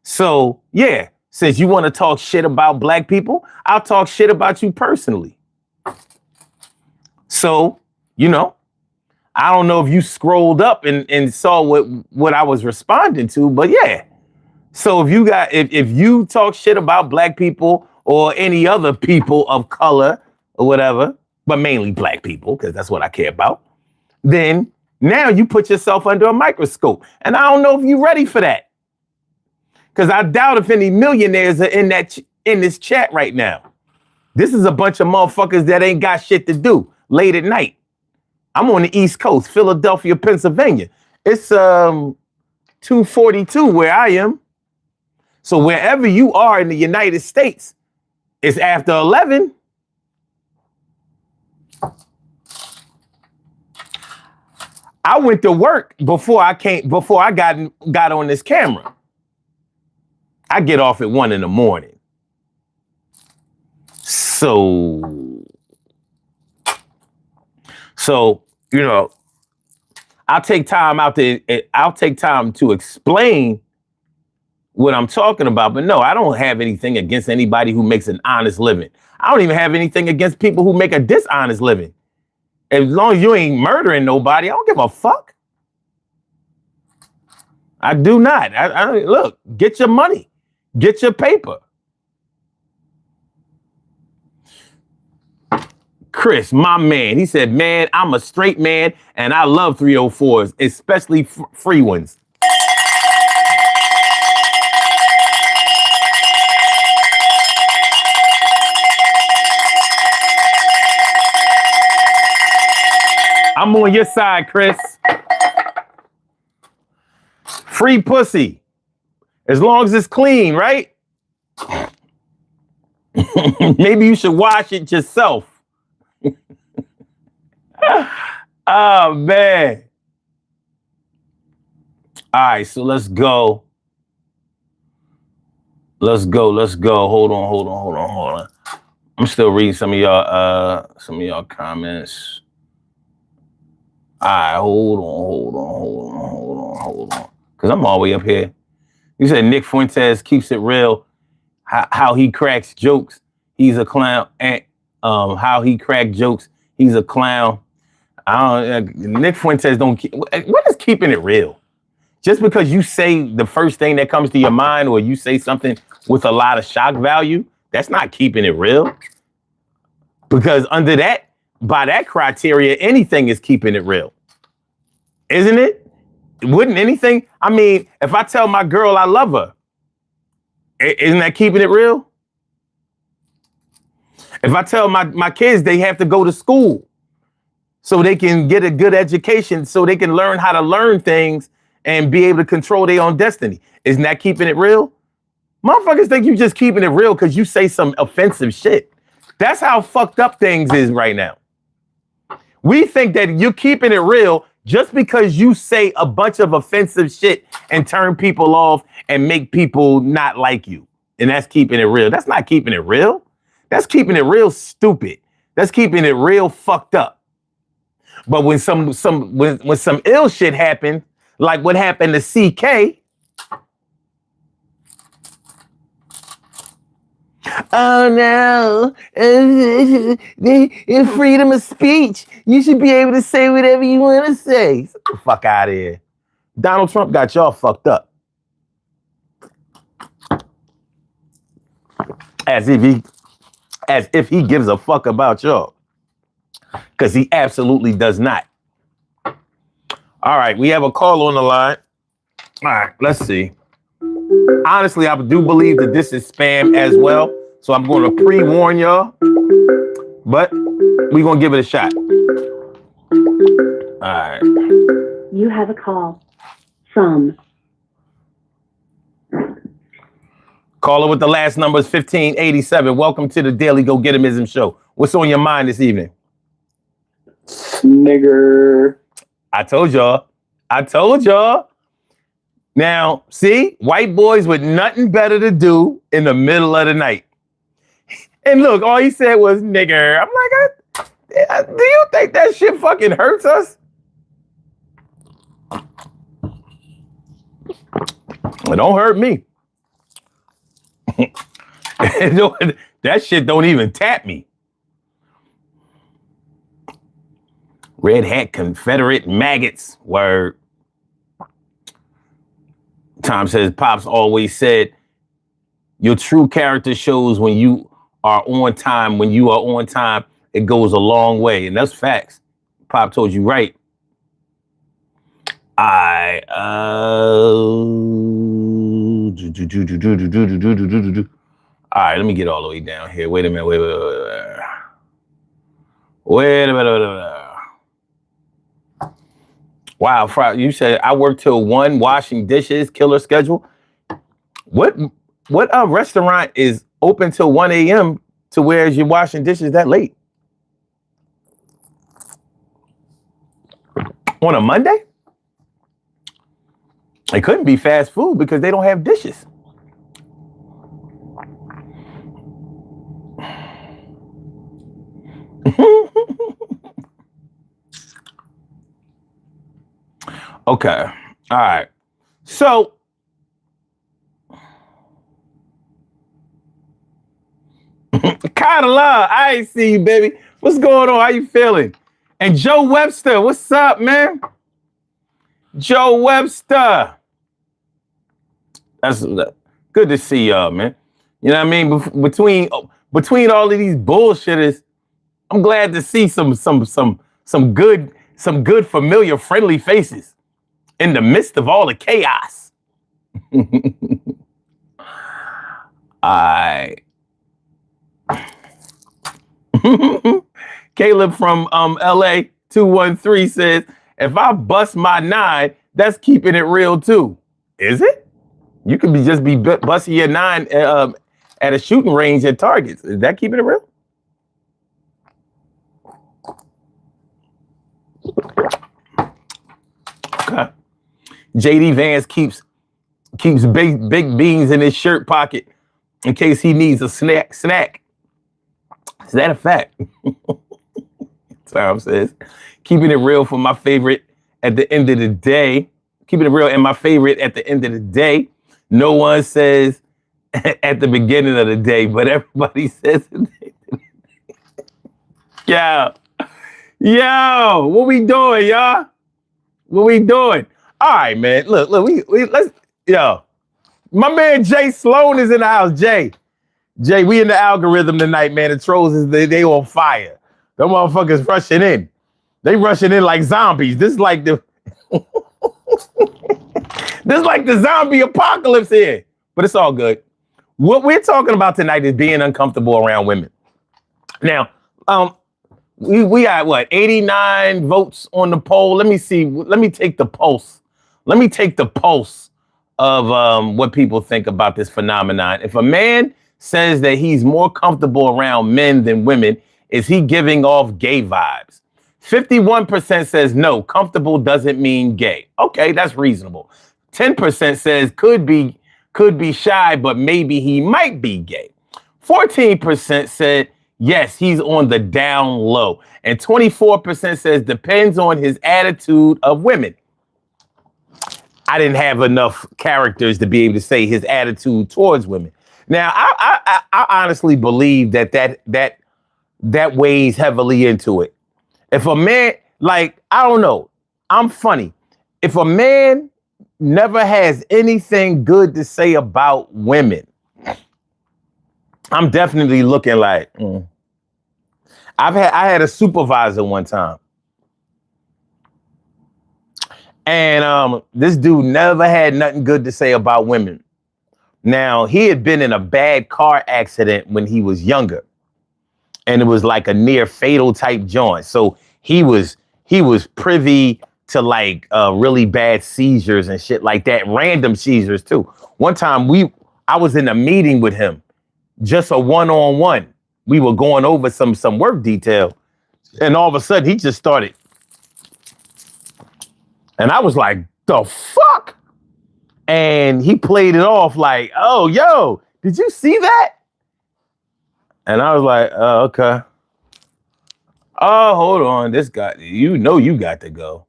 So, yeah, since you want to talk shit about black people, I'll talk shit about you personally. So, I don't know if you scrolled up and saw what I was responding to, but yeah. So if you talk shit about black people or any other people of color or whatever, but mainly black people, because that's what I care about, then now you put yourself under a microscope. And I don't know if you're ready for that. Because I doubt if any millionaires are in this chat right now. This is a bunch of motherfuckers that ain't got shit to do late at night. I'm on the East Coast, Philadelphia, Pennsylvania. It's 2:42 where I am. So wherever you are in the United States, it's after 11. I went to work before I got on this camera. I get off at 1 a.m. So, I'll take time to explain what I'm talking about. But no, I don't have anything against anybody who makes an honest living. I don't even have anything against people who make a dishonest living. As long as you ain't murdering nobody, I don't give a fuck. I do not. I look, get your money. Get your paper. Chris, my man, he said, man, I'm a straight man and I love 304s, especially free ones. I'm on your side, Chris. Free pussy. As long as it's clean, right? Maybe you should wash it yourself. Oh, man. All right, so let's go. Let's go. Hold on. I'm still reading some of y'all comments. All right, hold on. Because I'm all the way up here. You said Nick Fuentes keeps it real. How he cracks jokes, he's a clown. And how he cracked jokes, he's a clown. Nick Fuentes don't keep. What is keeping it real? Just because you say the first thing that comes to your mind, or you say something with a lot of shock value, that's not keeping it real. Because by that criteria, anything is keeping it real. Isn't it? Wouldn't anything? I mean, if I tell my girl I love her, isn't that keeping it real? If I tell my kids they have to go to school so they can get a good education, so they can learn how to learn things and be able to control their own destiny, isn't that keeping it real? Motherfuckers think you just keeping it real because you say some offensive shit. That's how fucked up things is right now. We think that you're keeping it real just because you say a bunch of offensive shit and turn people off and make people not like you. And that's keeping it real. That's not keeping it real. That's keeping it real stupid. That's keeping it real fucked up. But when some ill shit happened, like what happened to CK, oh no, it's freedom of speech. You should be able to say whatever you want to say. Get the fuck out of here. Donald Trump got y'all fucked up. As if he gives a fuck about y'all. Because he absolutely does not. All right, we have a call on the line. All right, let's see. Honestly, I do believe that this is spam as well. So I'm going to pre-warn y'all. But we're going to give it a shot. All right. You have a call from. Caller with the last number is 1587. Welcome to the Daily Go Getimism Show. What's on your mind this evening? Nigger. I told y'all. Now, see, white boys with nothing better to do in the middle of the night. And look, all he said was nigger. I'm like, do you think that shit fucking hurts us? It don't hurt me. That shit don't even tap me. Red hat Confederate maggots. Word. Tom says, Pops always said, your true character shows when you are on time. When you are on time, it goes a long way. And that's facts. Pop told you right. All right, let me get all the way down here. Wait a minute. Wait a minute. Wow, you said I work till 1 washing dishes, killer schedule. What restaurant is open till 1 a.m. to where you're washing dishes that late? On a Monday? It couldn't be fast food because they don't have dishes. Okay. All right. So kind of love. I ain't see you, baby. What's going on? How you feeling? And Joe Webster, what's up, man? Joe Webster. That's good to see y'all, man. You know what I mean? Between all of these bullshitters, I'm glad to see some good familiar friendly faces in the midst of all the chaos. Caleb from LA 213 says, if I bust my 9, that's keeping it real too. Is it? You could just be busting your 9 at a shooting range at targets. Is that keeping it real? Okay. JD Vance keeps big beans in his shirt pocket in case he needs a snack. Is that a fact? Tom says, keeping it real for my favorite at the end of the day. Keeping it real and my favorite at the end of the day. No one says at the beginning of the day, but everybody says it. Yo, what we doing, y'all? What we doing? All right, man. Look, let's, my man Jay Sloan is in the house. Jay, Jay, we in the algorithm tonight, man. The trolls they on fire. Them motherfuckers rushing in. They rushing in like zombies. This is like the zombie apocalypse here. But it's all good. What we're talking about tonight is being uncomfortable around women. Now, we got what 89 votes on the poll. Let me see. Let me take the pulse. Let me take the pulse of what people think about this phenomenon. If a man says that he's more comfortable around men than women, is he giving off gay vibes? 51% says no, comfortable doesn't mean gay. Okay, that's reasonable. 10% says could be shy, but maybe he might be gay. 14% said yes, he's on the down low. And 24% says depends on his attitude of women. I didn't have enough characters to be able to say his attitude towards women. Now, I honestly believe that weighs heavily into it. If a man, like, I don't know, I'm funny. If a man never has anything good to say about women, I'm definitely looking like, I had a supervisor one time. And this dude never had nothing good to say about women. Now, he had been in a bad car accident when he was younger. And it was like a near fatal type joint. So he was privy to like really bad seizures and shit like that. Random seizures too. One time I was in a meeting with him, just a one-on-one. We were going over some work detail. And all of a sudden he just started. And I was like, the fuck? And he played it off like, oh, yo, did you see that? And I was like, oh, okay. Oh, hold on. This guy, you got to go.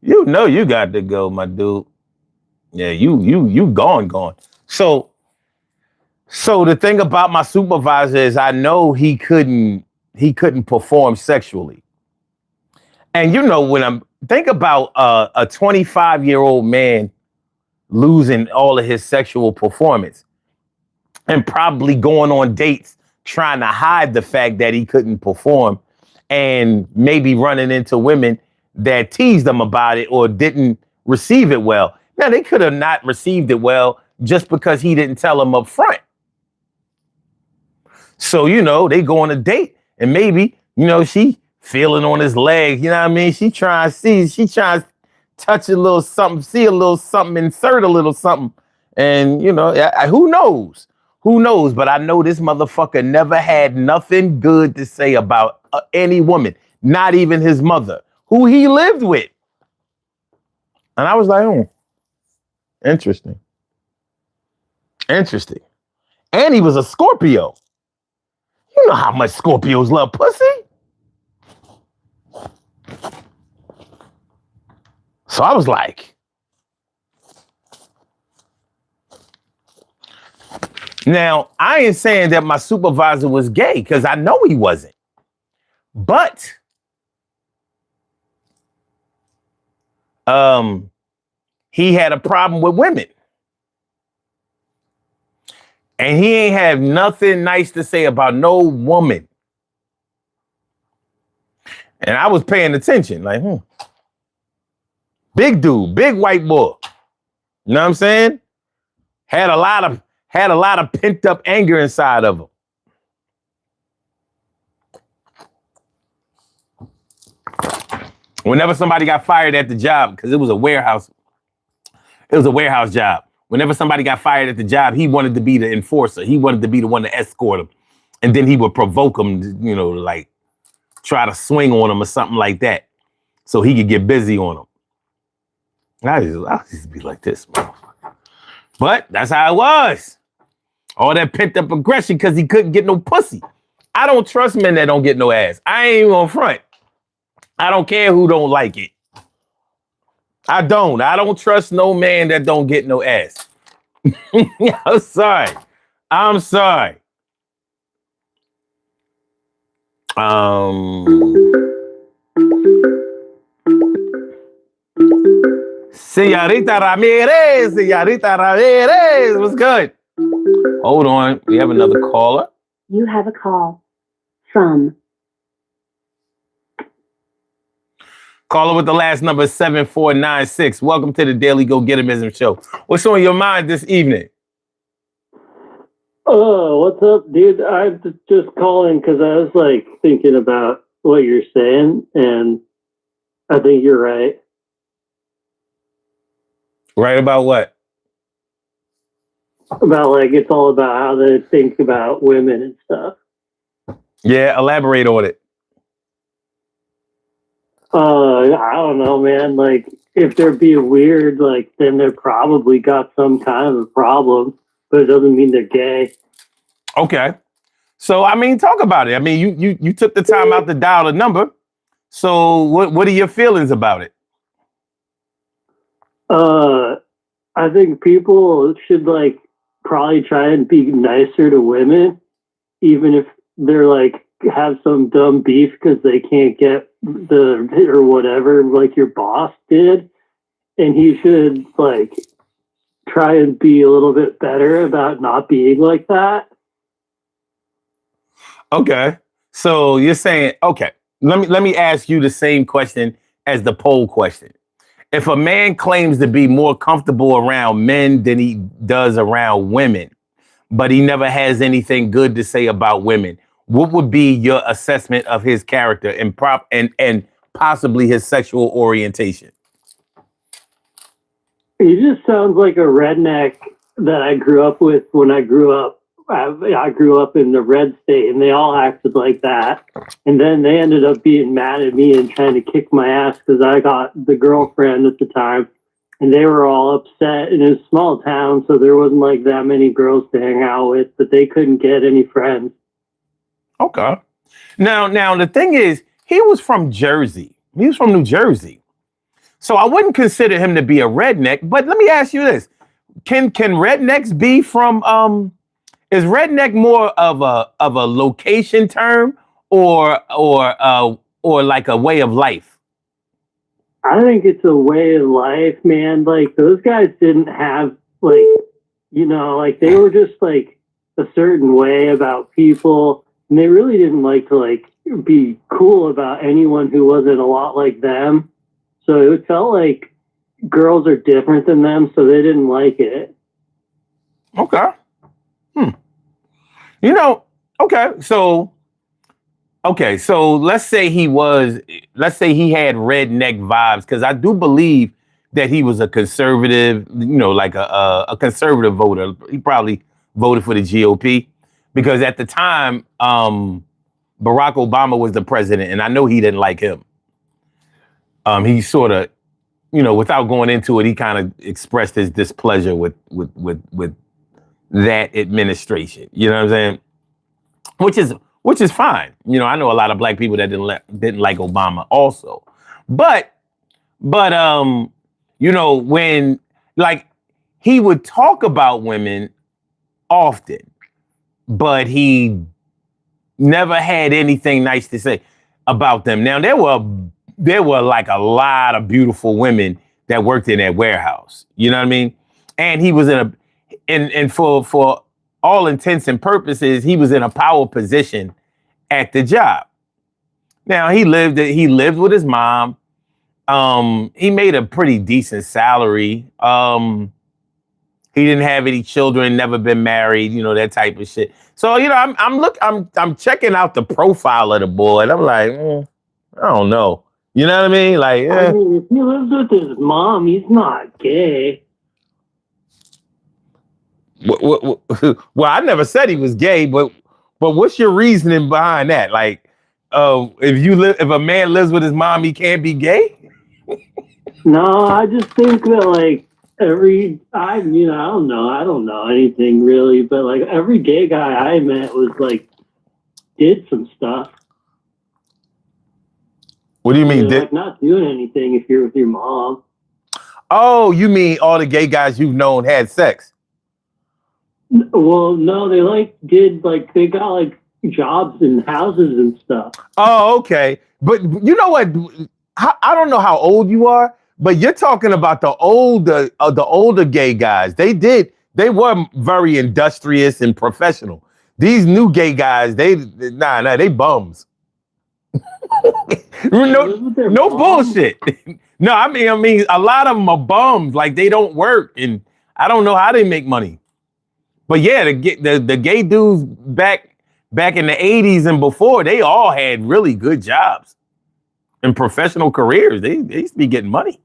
You got to go, my dude. Yeah, you gone. So the thing about my supervisor is I know he couldn't perform sexually. And when think about a 25-year-old man losing all of his sexual performance and probably going on dates trying to hide the fact that he couldn't perform and maybe running into women that teased him about it or didn't receive it well. Now, they could have not received it well just because he didn't tell them up front. So, they go on a date and maybe, she feeling on his leg, you know what I mean? She trying to touch a little something, see a little something, insert a little something. And, who knows? Who knows? But I know this motherfucker never had nothing good to say about any woman, not even his mother, who he lived with. And I was like, interesting. And he was a Scorpio. You know how much Scorpios love pussy? So I was like, now, I ain't saying that my supervisor was gay because I know he wasn't. But he had a problem with women. And he ain't have nothing nice to say about no woman. And I was paying attention, like, big dude, big white boy. You know what I'm saying? Had a lot of pent up anger inside of him. Whenever somebody got fired at the job, because it was a warehouse job. Whenever somebody got fired at the job, he wanted to be the enforcer. He wanted to be the one to escort him. And then he would provoke him, like try to swing on him or something like that. So he could get busy on him. I used to be like this, motherfucker. But that's how it was. All that pent up aggression because he couldn't get no pussy. I don't trust men that don't get no ass. I ain't even on front. I don't care who don't like it. I don't trust no man that don't get no ass. I'm sorry. Señorita Ramirez, what's good? Hold on. We have another caller. You have a call from Caller with the last number 7496. Welcome to the Daily Go Getimism Show. What's on your mind this evening? Oh, what's up, dude? I'm just calling because I was like thinking about what you're saying, and I think you're right. Right about what? About like it's all about how they think about women and stuff. Yeah, elaborate on it. I don't know, man. Like if they're being weird, like then they're probably got some kind of a problem, but it doesn't mean they're gay. Okay. So, I mean, talk about it. I mean, you took the time out to dial the number. So what are your feelings about it? I think people should like probably try and be nicer to women, even if they're like have some dumb beef because they can't get the or whatever, like your boss did. And he should like try and be a little bit better about not being like that. Okay. So you're saying, okay, let me ask you the same question as the poll question. If a man claims to be more comfortable around men than he does around women, but he never has anything good to say about women, what would be your assessment of his character and possibly his sexual orientation? He just sounds like a redneck that I grew up with when I grew up. I grew up in the red state, and they all acted like that. And then they ended up being mad at me and trying to kick my ass because I got the girlfriend at the time, and they were all upset. And it was a small town, so there wasn't like that many girls to hang out with, but they couldn't get any friends. Okay. Now the thing is, he was from Jersey. He was from New Jersey. So I wouldn't consider him to be a redneck, but let me ask you this. Can rednecks be from is redneck more of a location term or like a way of life? I think it's a way of life, man. Like those guys didn't have like, like they were just like a certain way about people, and they really didn't like to like be cool about anyone who wasn't a lot like them. So it felt like girls are different than them, so they didn't like it. Okay. Okay. So let's say he had redneck vibes, because I do believe that he was a conservative, like a conservative voter. He probably voted for the GOP because at the time, Barack Obama was the president, and I know he didn't like him. He sort of, without going into it, he kind of expressed his displeasure with that administration. You know what I'm saying? Which is fine. I know a lot of black people that didn't like Obama also, but when like he would talk about women often, but he never had anything nice to say about them. Now there were like a lot of beautiful women that worked in that warehouse. You know what I mean? And he was and for all intents and purposes, he was in a power position at the job. Now he lived with his mom. He made a pretty decent salary. He didn't have any children, never been married, that type of shit. So, I'm checking out the profile of the boy, and I'm like, I don't know. You know what I mean? Like, I mean, if he lives with his mom, he's not gay. Well, I never said he was gay, but what's your reasoning behind that? Like, if a man lives with his mom, he can't be gay? No, I just think that like I don't know anything really, but like every gay guy I met was like did some stuff. What do you mean? Like not doing anything if you're with your mom. Oh, you mean all the gay guys you've known had sex? Well, no, they they got like jobs and houses and stuff. Oh, okay. But you know what? I don't know how old you are, but you're talking about the older gay guys. They did they were very industrious and professional. These new gay guys, they bums. no bullshit. No, I mean, a lot of them are bums. Like they don't work, and I don't know how they make money. But yeah, the gay dudes back in the 80s and before, they all had really good jobs and professional careers. They used to be getting money.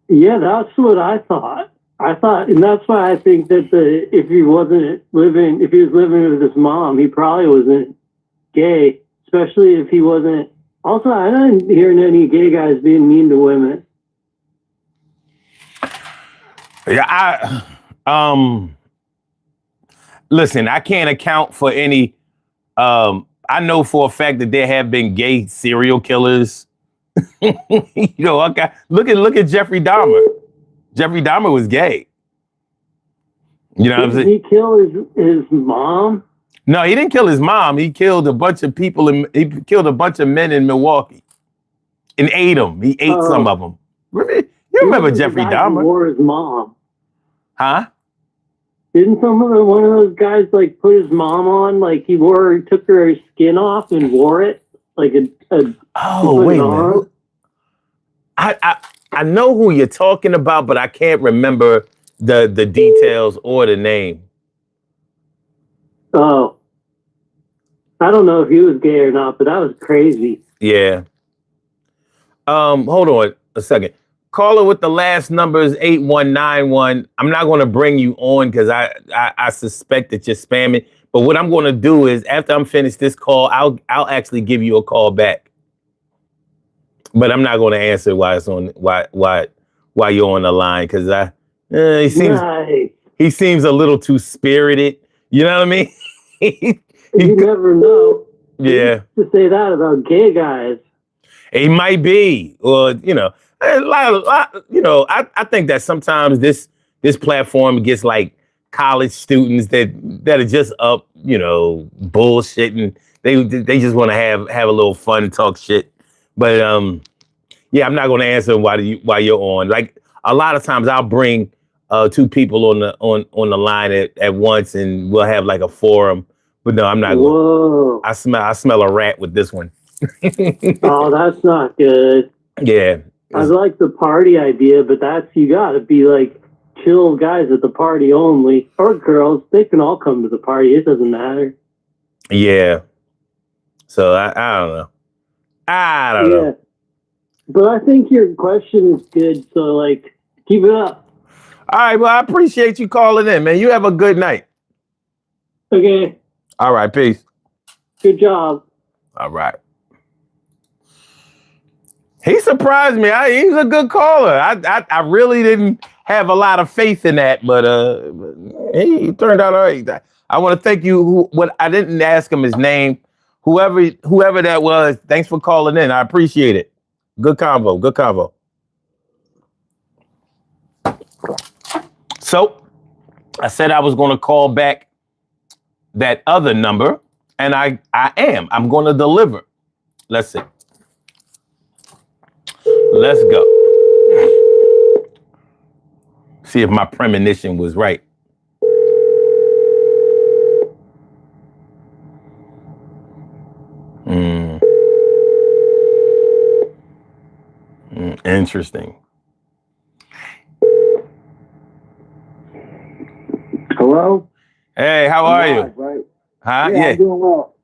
Yeah, that's what I thought. And that's why I think that if he was living with his mom, he probably wasn't gay, especially if he wasn't. Also, I'm not hearing any gay guys being mean to women. Yeah, listen, I can't account for any. I know for a fact that there have been gay serial killers. You know, okay. Look at Jeffrey Dahmer. Jeffrey Dahmer was gay. You know what I'm saying? Did he kill his mom? No, he didn't kill his mom. He killed a bunch of people he killed a bunch of men in Milwaukee and ate them. He ate some of them. You remember Jeffrey Dahmer? Wore his mom. Huh? Didn't one of those guys like put his mom on? Like he took her skin off and wore it like a oh, wait a minute. I know who you're talking about, but I can't remember the details or the name. Oh, I don't know if he was gay or not, but that was crazy. Yeah. Hold on a second. Caller with the last number is 8191. I'm not going to bring you on because I suspect that you're spamming. But what I'm going to do is after I'm finished this call, I'll actually give you a call back. But I'm not going to answer why you're on the line because he seems a little too spirited. You know what I mean? You never know. Yeah. To say that about gay guys. It might be, or you know, I think that sometimes this platform gets like college students that are just up, you know, bullshitting. They just want to have a little fun and talk shit. But yeah, I'm not going to answer why you're on. Like a lot of times, I'll bring two people on the line at once, and we'll have like a forum. But no, I'm not. Whoa! I smell a rat with this one. Oh, that's not good. Yeah, I like the party idea, but you got to be like chill guys at the party only, or girls. They can all come to the party. It doesn't matter. Yeah. So I don't know. I don't know. But I think your question is good. So like, keep it up. All right. Well, I appreciate you calling in, man. You have a good night. Okay. All right. Peace. Good job. All right. He surprised me. He's a good caller. I really didn't have a lot of faith in that, but he turned out all right. I want to thank you. I didn't ask him his name. Whoever that was, thanks for calling in. I appreciate it. Good convo. Good convo. So I said I was going to call back that other number, and I am. I'm going to deliver. Let's see. Let's go. See if my premonition was right. Interesting. Hello? Hey, how are you? Right? Huh? Yeah, I'm doing well.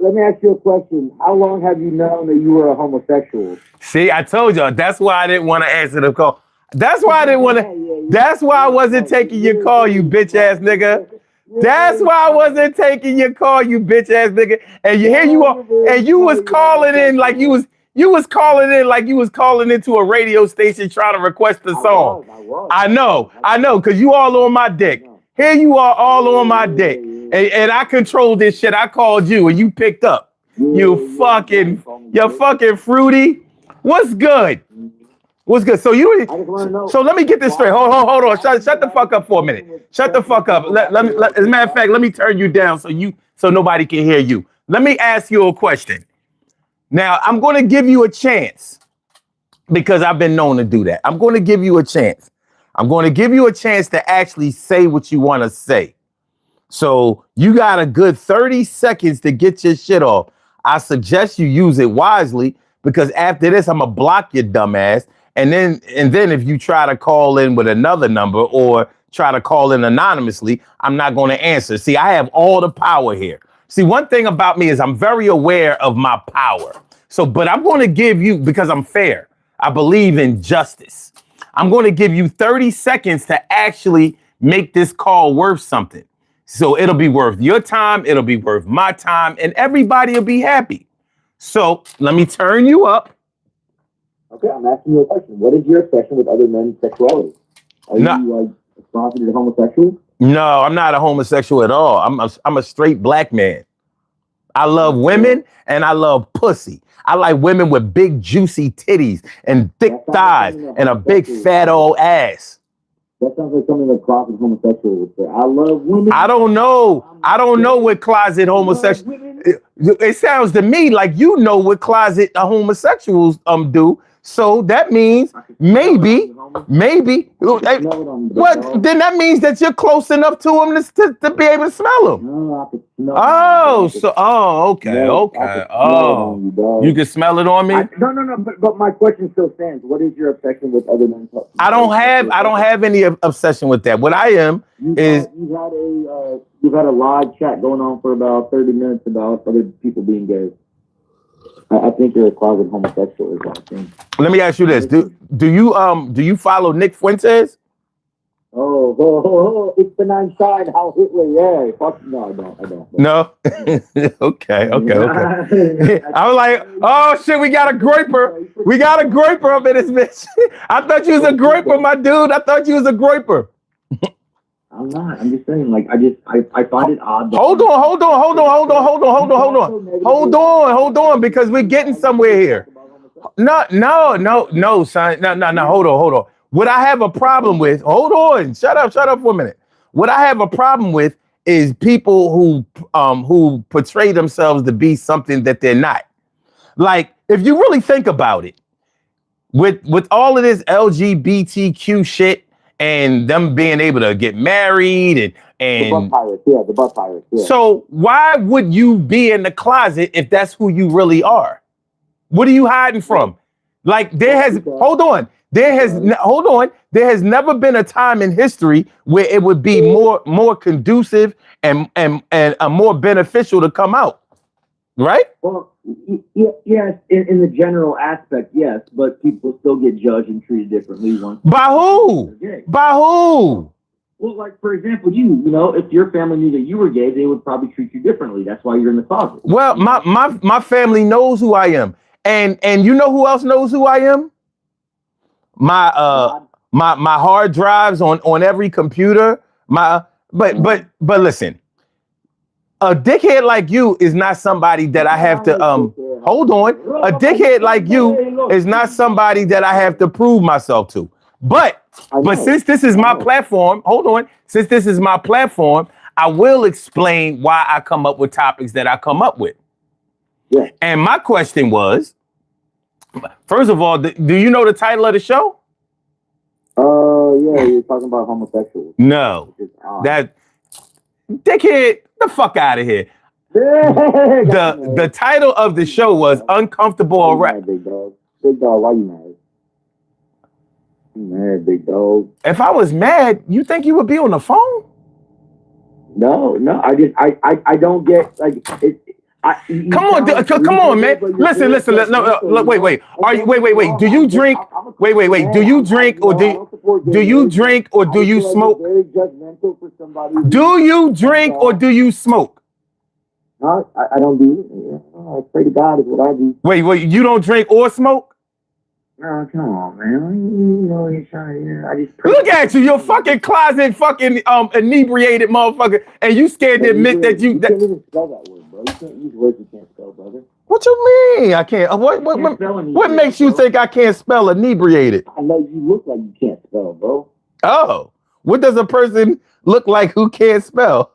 Let me ask you a question. How long have you known that you were a homosexual? See, I told y'all. That's why I didn't want to answer the call. That's why I didn't want to. That's why I wasn't taking your call, you bitch ass nigga. That's why I wasn't taking your call, you bitch ass nigga. And here you are, and you was calling in like you was calling into a radio station trying to request a song. I know, because you all on my dick. Here you are all on my dick. And I controlled this shit. I called you and you picked up. You're fucking fruity. What's good? What's good? So let me get this straight. Hold on. Shut the fuck up for a minute. Shut the fuck up. As a matter of fact, let me turn you down so nobody can hear you. Let me ask you a question. Now, I'm going to give you a chance because I've been known to do that. I'm going to give you a chance. I'm going to give you a chance to actually say what you want to say. So you got a good 30 seconds to get your shit off. I suggest you use it wisely because after this, I'm going to block your dumb ass. And then if you try to call in with another number or try to call in anonymously, I'm not going to answer. See, I have all the power here. See, one thing about me is I'm very aware of my power. So, but I'm going to give you, because I'm fair, I believe in justice. I'm going to give you 30 seconds to actually make this call worth something. So it'll be worth your time, it'll be worth my time, and everybody will be happy. So let me turn you up. Okay, I'm asking you a question. What is your obsession with other men's sexuality? Are you like sponsored as homosexual? No, I'm not a homosexual at all. I'm a straight black man. I love women and I love pussy. I like women with big juicy titties and thick thighs and a big fat old ass. That sounds like something that closet homosexual would say. I love women. I don't know what closet homosexual. It sounds to me like you know what closet homosexuals do. So that means maybe. What? Then that means that you're close enough to them to be able to smell them. Okay. You can smell it on me. No. But my question still stands. What is your obsession with other men? I don't have any obsession with that. What I am is you've had a live chat going on for about 30 minutes about other people being gay. I think you're a closet homosexual is what I think. Let me ask you this. Do you follow Nick Fuentes? Oh, it's the nine side, how Hitler, yeah. Fuck, no, I don't. No? Okay. I was like, oh shit, we got a groiper. We got a groiper up in this bitch. I thought you was a groiper, my dude. I thought you was a groiper. I'm not. I'm just saying, like, I find it odd. Hold on, because we're getting somewhere here. No, son. No, hold on. What I have a problem with, hold on, shut up for a minute. What I have a problem with is people who portray themselves to be something that they're not. Like, if you really think about it, with all of this LGBTQ shit, and them being able to get married and the butt pirates. Yeah. So why would you be in the closet if that's who you really are? What are you hiding from? Like there has never been a time in history where it would be more conducive and more beneficial to come out, right? Well, yes, in the general aspect, yes, but people still get judged and treated differently. By who? By who? Well, like, for example, you know, if your family knew that you were gay, they would probably treat you differently. That's why you're in the closet. Well, my family knows who I am. And you know who else knows who I am? My hard drives on every computer. But listen. A dickhead like you is not somebody that I have to hold on. A dickhead like you is not somebody that I have to prove myself to. But since this is my platform, hold on. Since this is my platform, I will explain why I come up with topics that I come up with. Yeah. And my question was, first of all, do you know the title of the show? Yeah, you're talking about homosexuals. No. That dickhead, the fuck out of here. The title of the show was Uncomfortable Rap. Big dog, why you mad? You mad, big dog? If I was mad, you think you would be on the phone? No, I don't get like it. Come on, man. Listen. No, look, wait. Are you wait? Do you drink? Wait. Do you drink or do you drink or do you smoke? Do you drink or do you smoke? No, I don't do it. I pray to God is what I do. Wait. You don't drink or smoke? No, come on, man. You know you're trying. I just look at you. You're fucking closet, fucking inebriated motherfucker, and you scared to admit that you. You can't even spell that word, bro. You can't use words you can't spell, brother. What you mean? I can't. What makes you think I can't spell inebriated? I know you look like you can't spell, bro. Oh, what does a person look like who can't spell?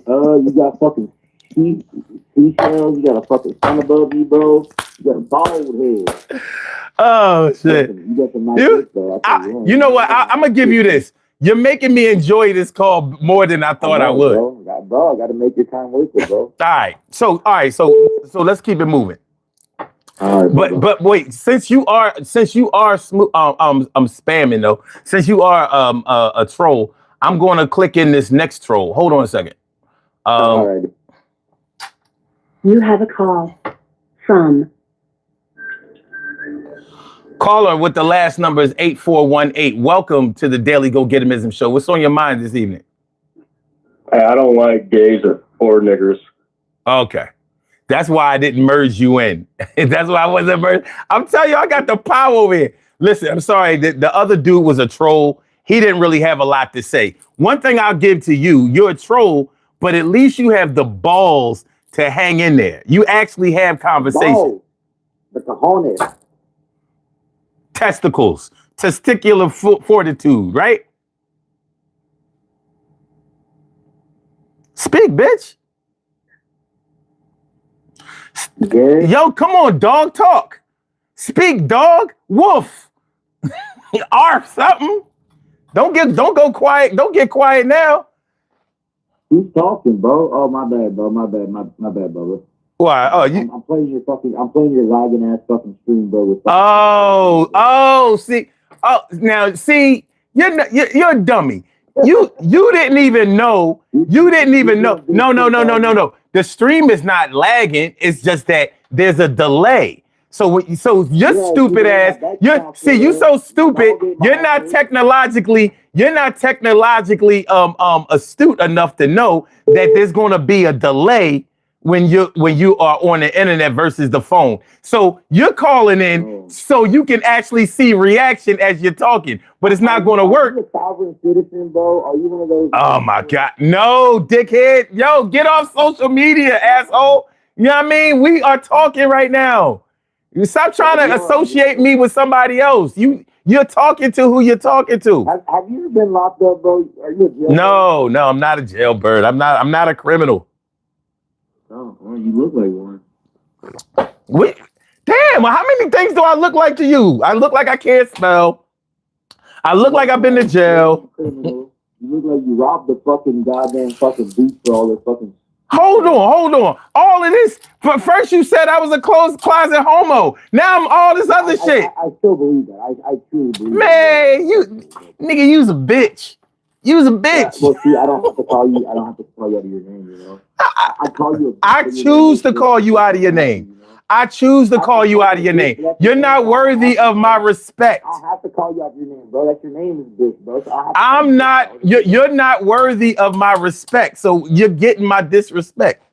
You got fucking seashells. You got a fucking sun above you, bro. You got a bald head. Oh shit! You got some nice You, looks, though. you know what? I'm gonna give you this. You're making me enjoy this call more than I thought I would. Bro, I got to make your time worth it, bro. All right. So let's keep it moving. All right, But wait, since you are spamming though, since you are a troll, I'm going to click in this next troll. Hold on a second. all right. You have a call from Caller with the last number is 8418. Welcome to the Daily Go Getimism Show. What's on your mind this evening? I don't like gays or niggers. Okay. That's why I didn't merge you in. That's why I wasn't merged. I'm telling you, I got the power over here. Listen, I'm sorry. The other dude was a troll. He didn't really have a lot to say. One thing I'll give to you, you're a troll, but at least you have the balls to hang in there. You actually have conversation. The cojones. Testicles, testicular fortitude, right? Speak, bitch. Yeah. Yo, come on, dog, talk. Speak, dog. Woof. Arf, something. Don't go quiet. Don't get quiet now. Who's talking, bro? Oh, my bad, bro. My bad, brother. Why? Oh, you. I'm playing your lagging ass fucking stream, bro. See. Oh, now see, you're a dummy. You didn't even know. You didn't even know. No. The stream is not lagging. It's just that there's a delay. So you're stupid ass. You so stupid. You're not technologically astute enough to know that there's gonna be a delay when you are on the internet versus the phone. So you're calling in so you can actually see reaction as you're talking, but it's not going to work. Are you a sovereign citizen, bro? Are you one of those? Oh my God. No, dickhead. Yo, get off social media, asshole. You know what I mean? We are talking right now. You stop trying to associate me with somebody else. You're talking to who you're talking to. Have you ever been locked up, bro? Are you a jailbird? No, I'm not a jailbird. I'm not a criminal. Oh, well, you look like one. Damn, how many things do I look like to you? I look like I can't spell. I look like I've been to jail. You look like you robbed the fucking goddamn fucking beach for all this fucking... Hold on. All of this. But first you said I was a closed closet homo. Now I'm all this other shit. I still believe that. I truly believe that. Man, you's a bitch. You's a bitch. Yeah, well, see, I don't have to call you out of your name, you know. I call you. I choose to call you out of your name. I choose to call you out of your name. You're not worthy of my respect. I have to call you out of your name, bro. That's your name is bitch, bro. So I'm not. You're not worthy of my respect. So you're getting my disrespect.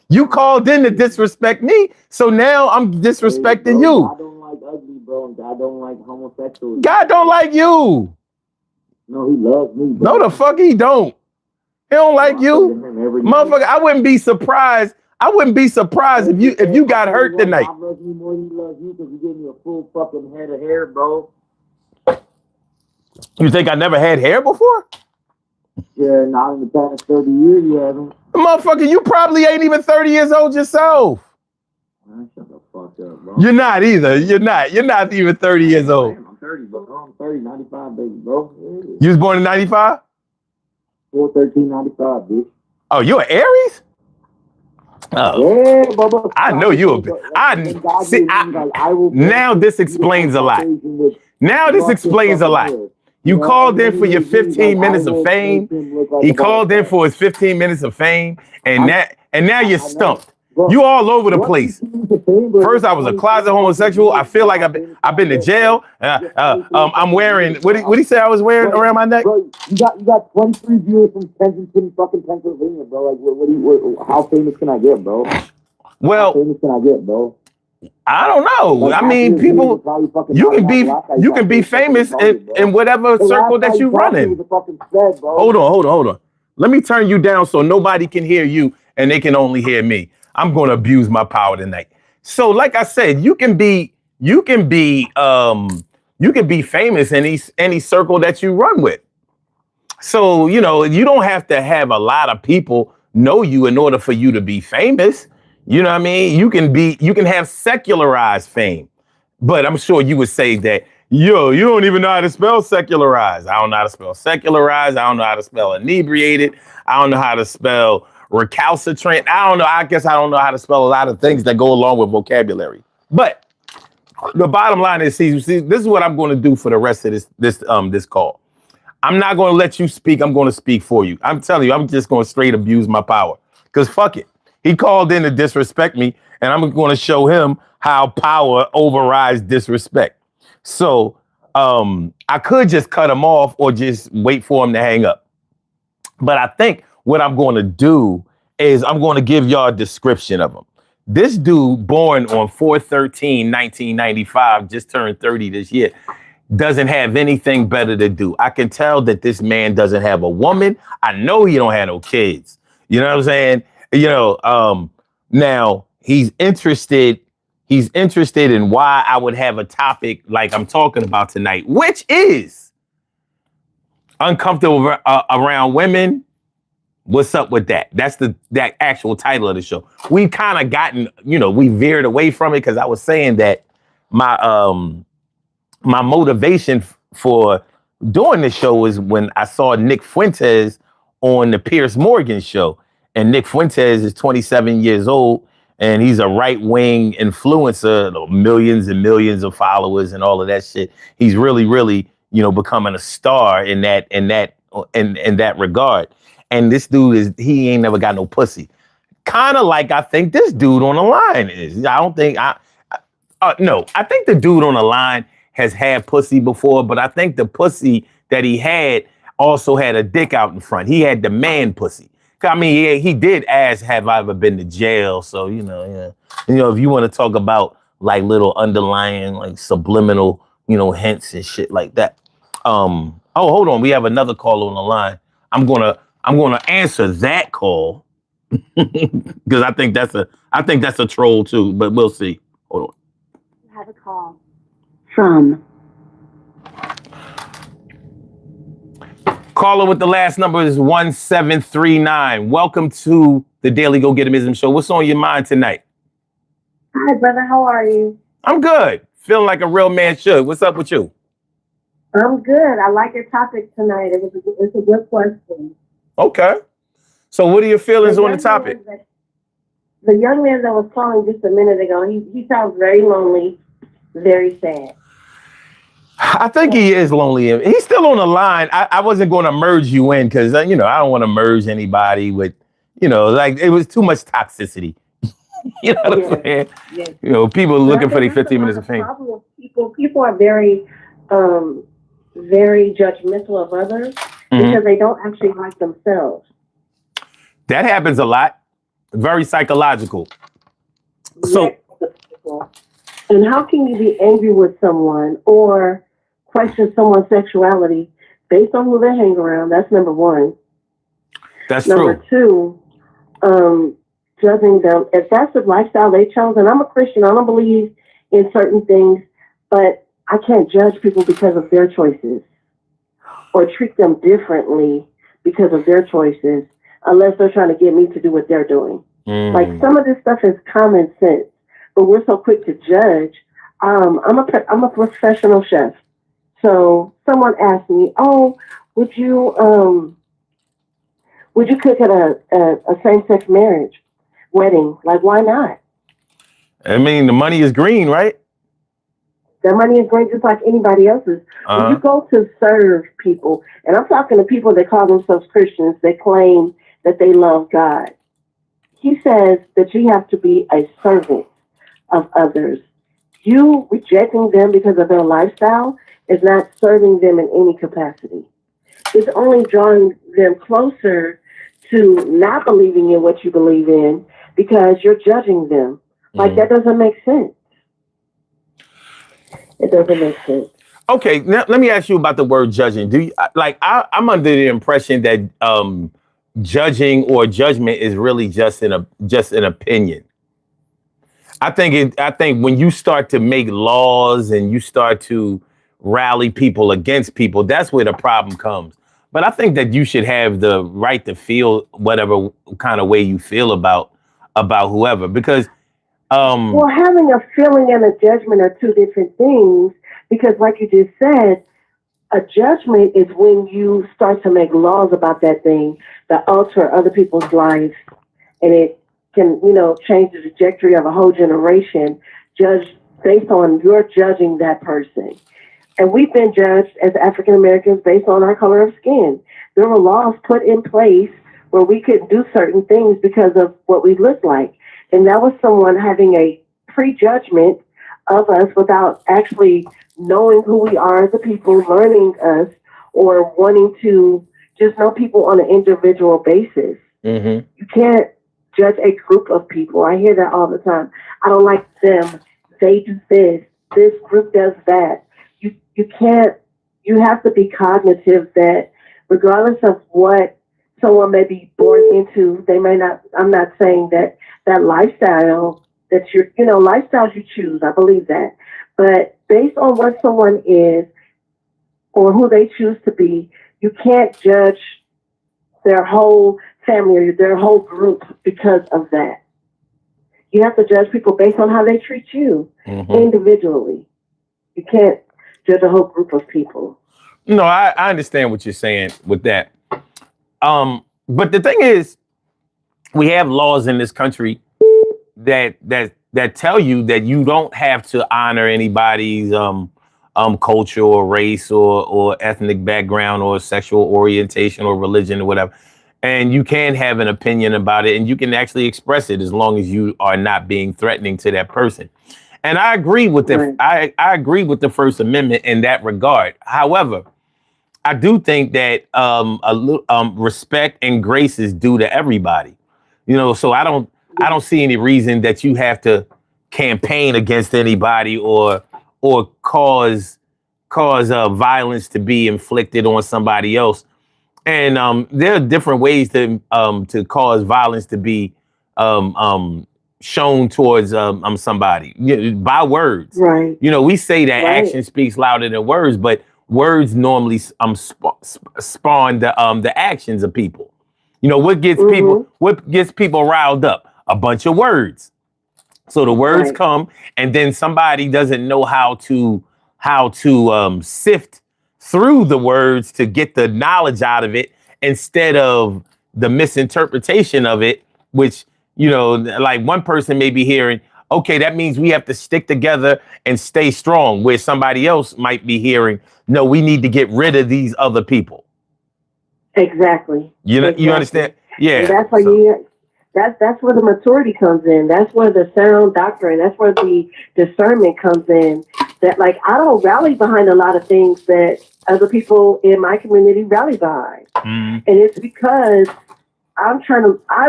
You called in to disrespect me, so now I'm disrespecting you. God don't like ugly, bro, and God don't like homosexuals. God don't like you. No, he loves me, bro. No, the fuck he don't. He don't like you, motherfucker. I wouldn't be surprised. If you got hurt tonight. I love you more than he loves you because you gave me a full fucking head of hair, bro. You think I never had hair before? Yeah, not in the past 30 years, you haven't. Motherfucker, you probably ain't even 30 years old yourself. Man, shut the fuck up, bro. You're not either. You're not even 30 years old. I'm 30, bro. I'm 30, 95, baby, bro. Yeah. You was born in 95? 4/13/95, bitch. Oh, you an Aries? Oh. Yeah, bro. I know you a bitch. Now this explains a lot. Now this explains a lot. You called in for your 15 minutes of fame. He called in for his 15 minutes of fame, and now you're stumped. You all over the place. First, I was a closet homosexual. I feel like I've been to jail. I'm wearing what did he say I was wearing around my neck? Bro, you got 23 viewers from Kensington, fucking Pennsylvania, bro. Like, how famous can I get, bro? Well, how famous can I get, bro? I don't know. I mean, people, you can be famous in whatever circle that you run in. Hold on. Let me turn you down so nobody can hear you and they can only hear me. I'm going to abuse my power tonight. So, like I said, you can be famous in any circle that you run with. So, you don't have to have a lot of people know you in order for you to be famous. You know what I mean? You can have secularized fame, but I'm sure you would say that, yo, you don't even know how to spell secularized. I don't know how to spell secularized. I don't know how to spell inebriated. I don't know how to spell recalcitrant. I don't know. I guess I don't know how to spell a lot of things that go along with vocabulary. But the bottom line is, see, this is what I'm going to do for the rest of this call. I'm not going to let you speak. I'm going to speak for you. I'm telling you, I'm just going to straight abuse my power. Because fuck it. He called in to disrespect me, and I'm going to show him how power overrides disrespect. So I could just cut him off or just wait for him to hang up. But I think what I'm going to do is I'm going to give y'all a description of him. This dude, born on 4/13/1995, just turned 30 this year, doesn't have anything better to do. I can tell that this man doesn't have a woman. I know he don't have no kids. You know what I'm saying? You know, now he's interested in why I would have a topic like I'm talking about tonight, which is uncomfortable around women. What's up with that? That's that actual title of the show. We've kind of gotten, we veered away from it because I was saying that my motivation for doing this show was when I saw Nick Fuentes on the Piers Morgan show. And Nick Fuentes is 27 years old, and he's a right-wing influencer, millions and millions of followers and all of that shit. He's really, really, becoming a star in that regard. And this dude he ain't never got no pussy. Kind of like I think this dude on the line is. I think the dude on the line has had pussy before, but I think the pussy that he had also had a dick out in front. He had the man pussy. I mean, he did ask, have I ever been to jail? So, if you want to talk about like little underlying, like subliminal, hints and shit like that. Oh, hold on. We have another call on the line. I'm gonna answer that call because I think that's a troll too, but we'll see. Hold on. You have a call from caller with the last number is 1739. Welcome to the Daily Go Getimism Show. What's on your mind tonight? Hi, brother. How are you? I'm good. Feeling like a real man should. What's up with you? I'm good. I like your topic tonight. It's a good question. Okay. So what are your feelings on the topic? The young man that was calling just a minute ago, he sounds very lonely, very sad. I think he is lonely. He's still on the line. I wasn't going to merge you in because, I don't want to merge anybody with, like it was too much toxicity. You know what I'm saying? Yes. People looking for their 15 minutes of fame. People are very, very judgmental of others because they don't actually like themselves. That happens a lot. Very psychological. So, and how can you be angry with someone or question someone's sexuality based on who they hang around? That's number one. That's number true. Two, judging them. If that's the lifestyle they chose, and I'm a Christian, I don't believe in certain things, but I can't judge people because of their choices or treat them differently because of their choices unless they're trying to get me to do what they're doing. Like some of this stuff is common sense, but we're so quick to judge. I'm a professional chef. So someone asked me, "Oh, would you cook at a same-sex marriage wedding? Like, why not?" I mean, the money is green, right? The money is green just like anybody else's. When you go to serve people, and I'm talking to people that call themselves Christians, they claim that they love God. He says that you have to be a servant of others. You rejecting them because of their lifestyle is not serving them in any capacity. It's only drawing them closer to not believing in what you believe in because you're judging them. Like, that doesn't make sense. It doesn't make sense. Okay, now let me ask you about the word judging. Do you I'm under the impression that judging or judgment is really just an opinion. I think when you start to make laws and you start to rally people against people, that's where the problem comes. But I think that you should have the right to feel whatever kind of way you feel about about whoever, because well, having a feeling and a judgment are two different things. Because, like you just said, a judgment is when you start to make laws about that thing that alter other people's lives, and it can, change the trajectory of a whole generation. Judge based on your judging that person. And we've been judged as African Americans based on our color of skin. There were laws put in place where we couldn't do certain things because of what we looked like. And that was someone having a prejudgment of us without actually knowing who we are as a people, learning us, or wanting to just know people on an individual basis. Mm-hmm. You can't judge a group of people. I hear that all the time. I don't like them. They do this. This group does that. You can't, you have to be cognitive that regardless of what someone may be born into, they may not, I'm not saying that lifestyle that lifestyles you choose, I believe that. But based on what someone is or who they choose to be, you can't judge their whole family or their whole group because of that. You have to judge people based on how they treat you individually. You can't judge a whole group of people. No, I understand what you're saying with that. But the thing is, we have laws in this country that tell you that you don't have to honor anybody's culture or race or ethnic background or sexual orientation or religion or whatever. And you can have an opinion about it, and you can actually express it as long as you are not being threatening to that person. And I agree with I agree with the First Amendment in that regard. However, I do think that respect and grace is due to everybody. So I don't see any reason that you have to campaign against anybody or cause violence to be inflicted on somebody else. And there are different ways to cause violence to be shown towards somebody by words. Right. We say that action speaks louder than words, but words normally spawn the actions of people. What gets people riled up? A bunch of words. So the words come, and then somebody doesn't know how to sift through the words to get the knowledge out of it instead of the misinterpretation of it, which, like one person may be hearing, okay, that means we have to stick together and stay strong, where somebody else might be hearing, no, we need to get rid of these other people. Exactly. You understand? Yeah. And that's why that's where the maturity comes in. That's where the sound doctrine, that's where the discernment comes in. That, like, I don't rally behind a lot of things that other people in my community rally behind. And it's because I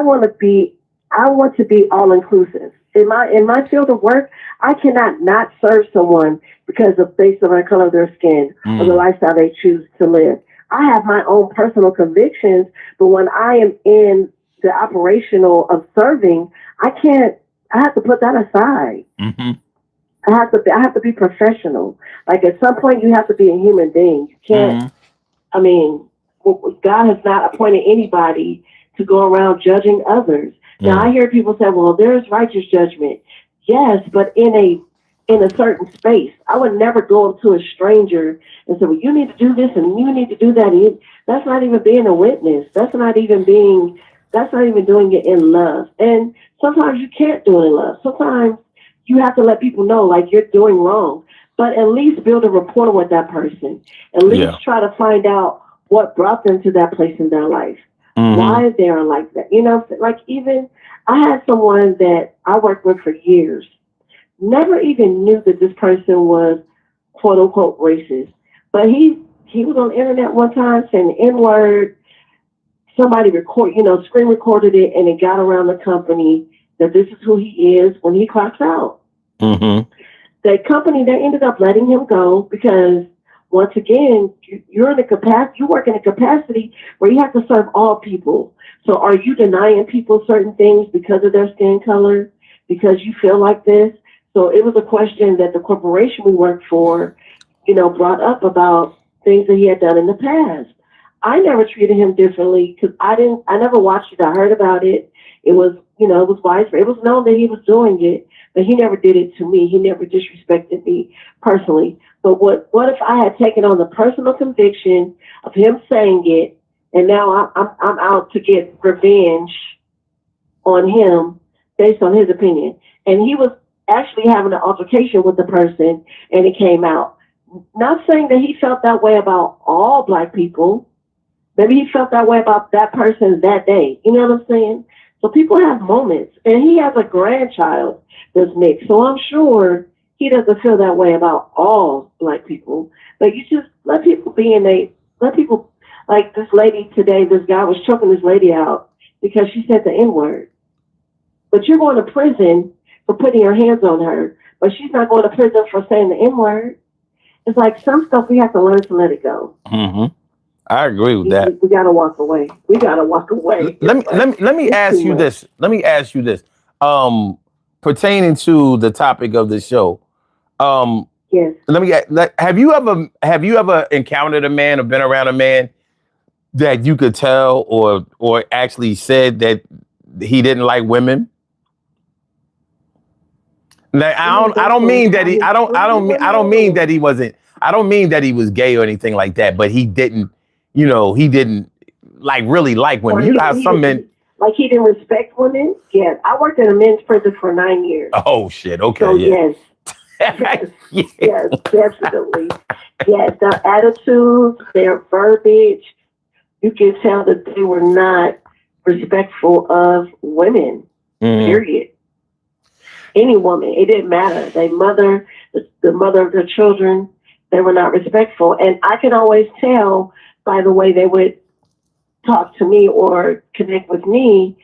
want to be all inclusive. In my field of work, I cannot not serve someone because of based on the color of their skin or the lifestyle they choose to live. I have my own personal convictions, but when I am in the operational of serving, I have to put that aside. I have to be professional. Like, at some point, you have to be a human being. You can't. I mean, God has not appointed anybody to go around judging others. Now, I hear people say, "Well, there's righteous judgment." Yes, but in a certain space. I would never go up to a stranger and say, "Well, you need to do this and you need to do that." That's not even being a witness. That's not even doing it in love. And sometimes you can't do it in love. Sometimes you have to let people know, like, you're doing wrong, but at least build a rapport with that person. At least try to find out what brought them to that place in their life. Why they are like that. Like, even I had someone that I worked with for years, never even knew that this person was quote unquote racist. But he was on the internet one time saying the N-word. Somebody screen recorded it, and it got around the company that this is who he is when he clocks out. The company, they ended up letting him go because, once again, you work in a capacity where you have to serve all people. So are you denying people certain things because of their skin color, because you feel like this? So it was a question that the corporation we worked for, brought up about things that he had done in the past. I never treated him differently because I never watched it. I heard about it. It was, it was widespread. It was known that he was doing it, but he never did it to me. He never disrespected me personally. But what if I had taken on the personal conviction of him saying it, and now I'm out to get revenge on him based on his opinion, and he was actually having an altercation with the person, and it came out. Not saying that he felt that way about all Black people. Maybe he felt that way about that person that day. You know what I'm saying? So people have moments, and he has a grandchild that's mixed. So I'm sure he doesn't feel that way about all Black people. But you just let people let people, like this lady today, this guy was choking this lady out because she said the N-word. But you're going to prison for putting your hands on her, but she's not going to prison for saying the N-word. It's like some stuff we have to learn to let it go. Mm-hmm. I agree with that. We gotta walk away. We gotta walk away. Let me ask you this. Let me ask you this. Pertaining to the topic of the show. Yes. Have you ever encountered a man or been around a man that you could tell or actually said that he didn't like women? Like, I don't mean that he was gay or anything like that, but he didn't like really like women. You know how some men, like he didn't respect women. Yes, I worked in a men's prison for 9 years. Oh shit! Okay, so, yeah. Yes, yes, definitely. Yes, their attitudes, their verbiage, you can tell that they were not respectful of women. Period. Any woman, it didn't matter. The mother of their children, they were not respectful. And I can always tell by the way they would talk to me or connect with me.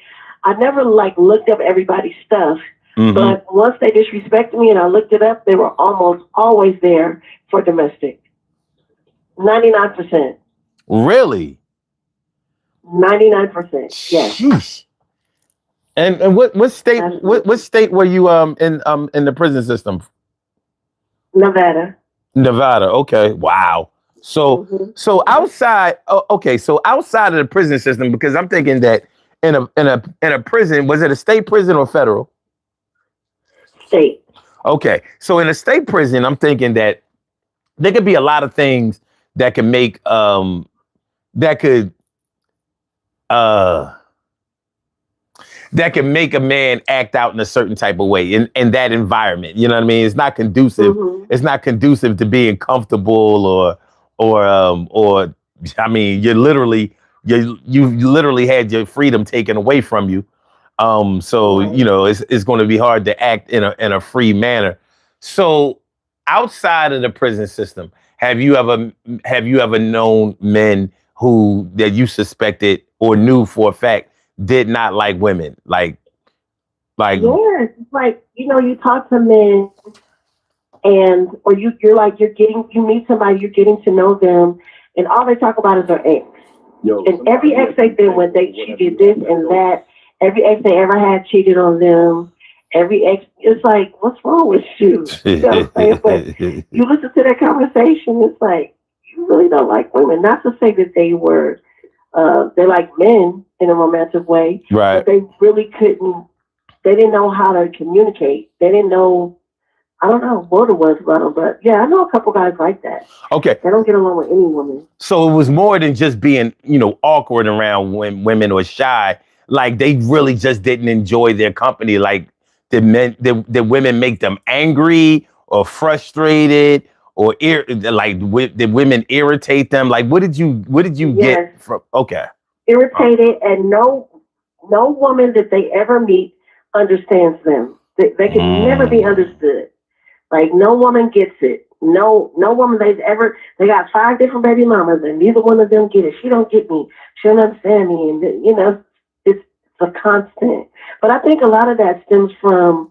I never looked up everybody's stuff. Mm-hmm. But once they disrespected me and I looked it up, they were almost always there for domestic. 99%. Really? 99%. Yes. Sheesh. And what state were you in the prison system? Nevada. Nevada. Okay. Wow. So outside outside of the prison system, because I'm thinking that in a prison, was it a state prison or federal? State. Okay. So in a state prison, I'm thinking that there could be a lot of things that could make that can make a man act out in a certain type of way in that environment. You know what I mean? It's not conducive. Mm-hmm. It's not conducive to being comfortable or I mean, you literally had your freedom taken away from you. So it's going to be hard to act in a free manner. So outside of the prison system, have you ever known men that you suspected or knew for a fact did not like women? Like yes, it's like, you talk to men or you meet somebody, you're getting to know them, and all they talk about is their ex. And every ex they've been with, she did this and that. Every ex they ever had cheated on them. Every ex, it's like, what's wrong with you? You know what I'm saying? But you listen to that conversation, it's like, you really don't like women. Not to say that they were, they like men in a romantic way, right? But they really couldn't. They didn't know how to communicate. They didn't know. I don't know what it was about them, but yeah, I know a couple guys like that. Okay, they don't get along with any woman. So it was more than just being, awkward around women or shy. Like they really just didn't enjoy their company. Like did women make them angry or frustrated? Or did women irritate them? Like, what did you get from? Okay, irritated, and no woman that they ever meet understands them. They can never be understood. Like no woman gets it. No woman they got 5 different baby mamas, and neither one of them get it. She don't get me. She don't understand me, and it's a constant. But I think a lot of that stems from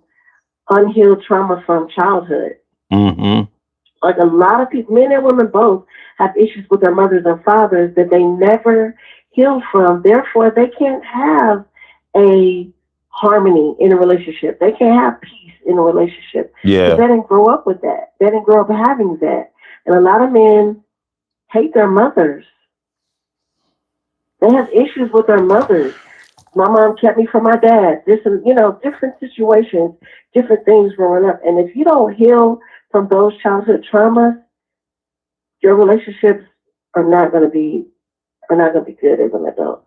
unhealed trauma from childhood. Mm-hmm. Like a lot of people, men and women both, have issues with their mothers and fathers that they never healed from. Therefore, they can't have a harmony in a relationship. They can't have peace in a relationship. Yeah. They didn't grow up with that. They didn't grow up having that. And a lot of men hate their mothers. They have issues with their mothers. My mom kept me from my dad. This and different situations, different things growing up. And if you don't heal from those childhood traumas, your relationships are not going to be good as an adult.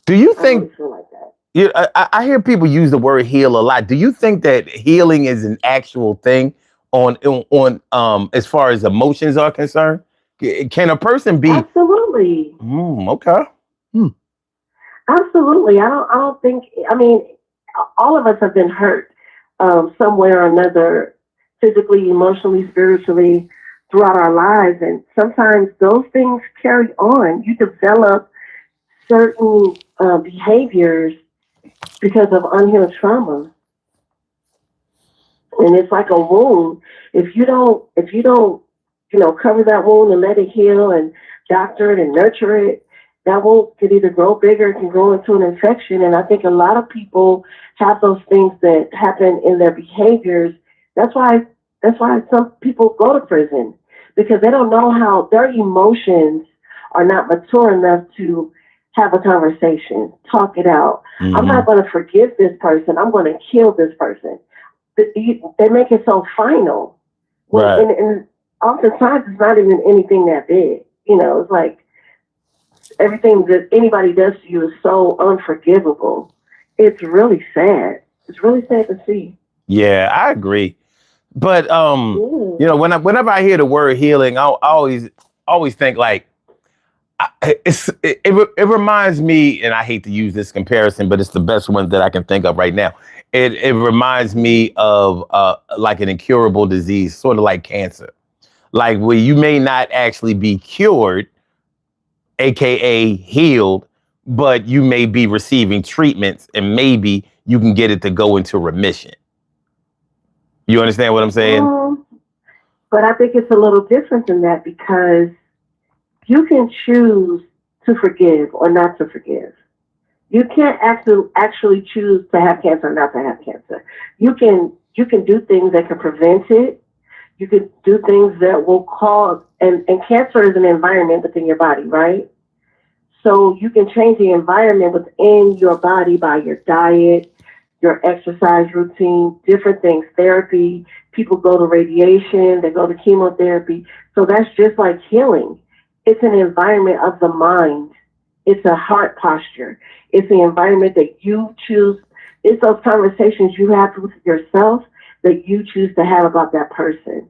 Do you I think? really feel like that. Yeah, I hear people use the word heal a lot. Do you think that healing is an actual thing on as far as emotions are concerned? Can a person be? Absolutely. Okay. Absolutely. I don't think, I mean, all of us have been hurt somewhere or another, physically, emotionally, spiritually, throughout our lives. And sometimes those things carry on. You develop certain behaviors because of unhealed trauma. And it's like a wound. If you don't, cover that wound and let it heal and doctor it and nurture it, that wound could either grow bigger, it can grow into an infection. And I think a lot of people have those things that happen in their behaviors. That's why some people go to prison, because they don't know how their emotions are not mature enough to have a conversation, talk it out. Mm-hmm. I'm not going to forgive this person. I'm going to kill this person. They make it so final. Right. And oftentimes it's not even anything that big. It's like everything that anybody does to you is so unforgivable. It's really sad. It's really sad to see. Yeah, I agree. But whenever I hear the word healing, I always think like it reminds me, and I hate to use this comparison, but it's the best one that I can think of right now. It reminds me of like an incurable disease, sort of like cancer, like where you may not actually be cured, aka healed, but you may be receiving treatments, and maybe you can get it to go into remission. You understand what I'm saying? But I think it's a little different than that, because you can choose to forgive or not to forgive. You can't actually choose to have cancer or not to have cancer. You can do things that can prevent it. You can do things that will cause, and cancer is an environment within your body, right? So you can change the environment within your body by your diet, your exercise routine, different things, therapy. People go to radiation, they go to chemotherapy. So that's just like healing. It's an environment of the mind. It's a heart posture. It's the environment that you choose. It's those conversations you have with yourself that you choose to have about that person.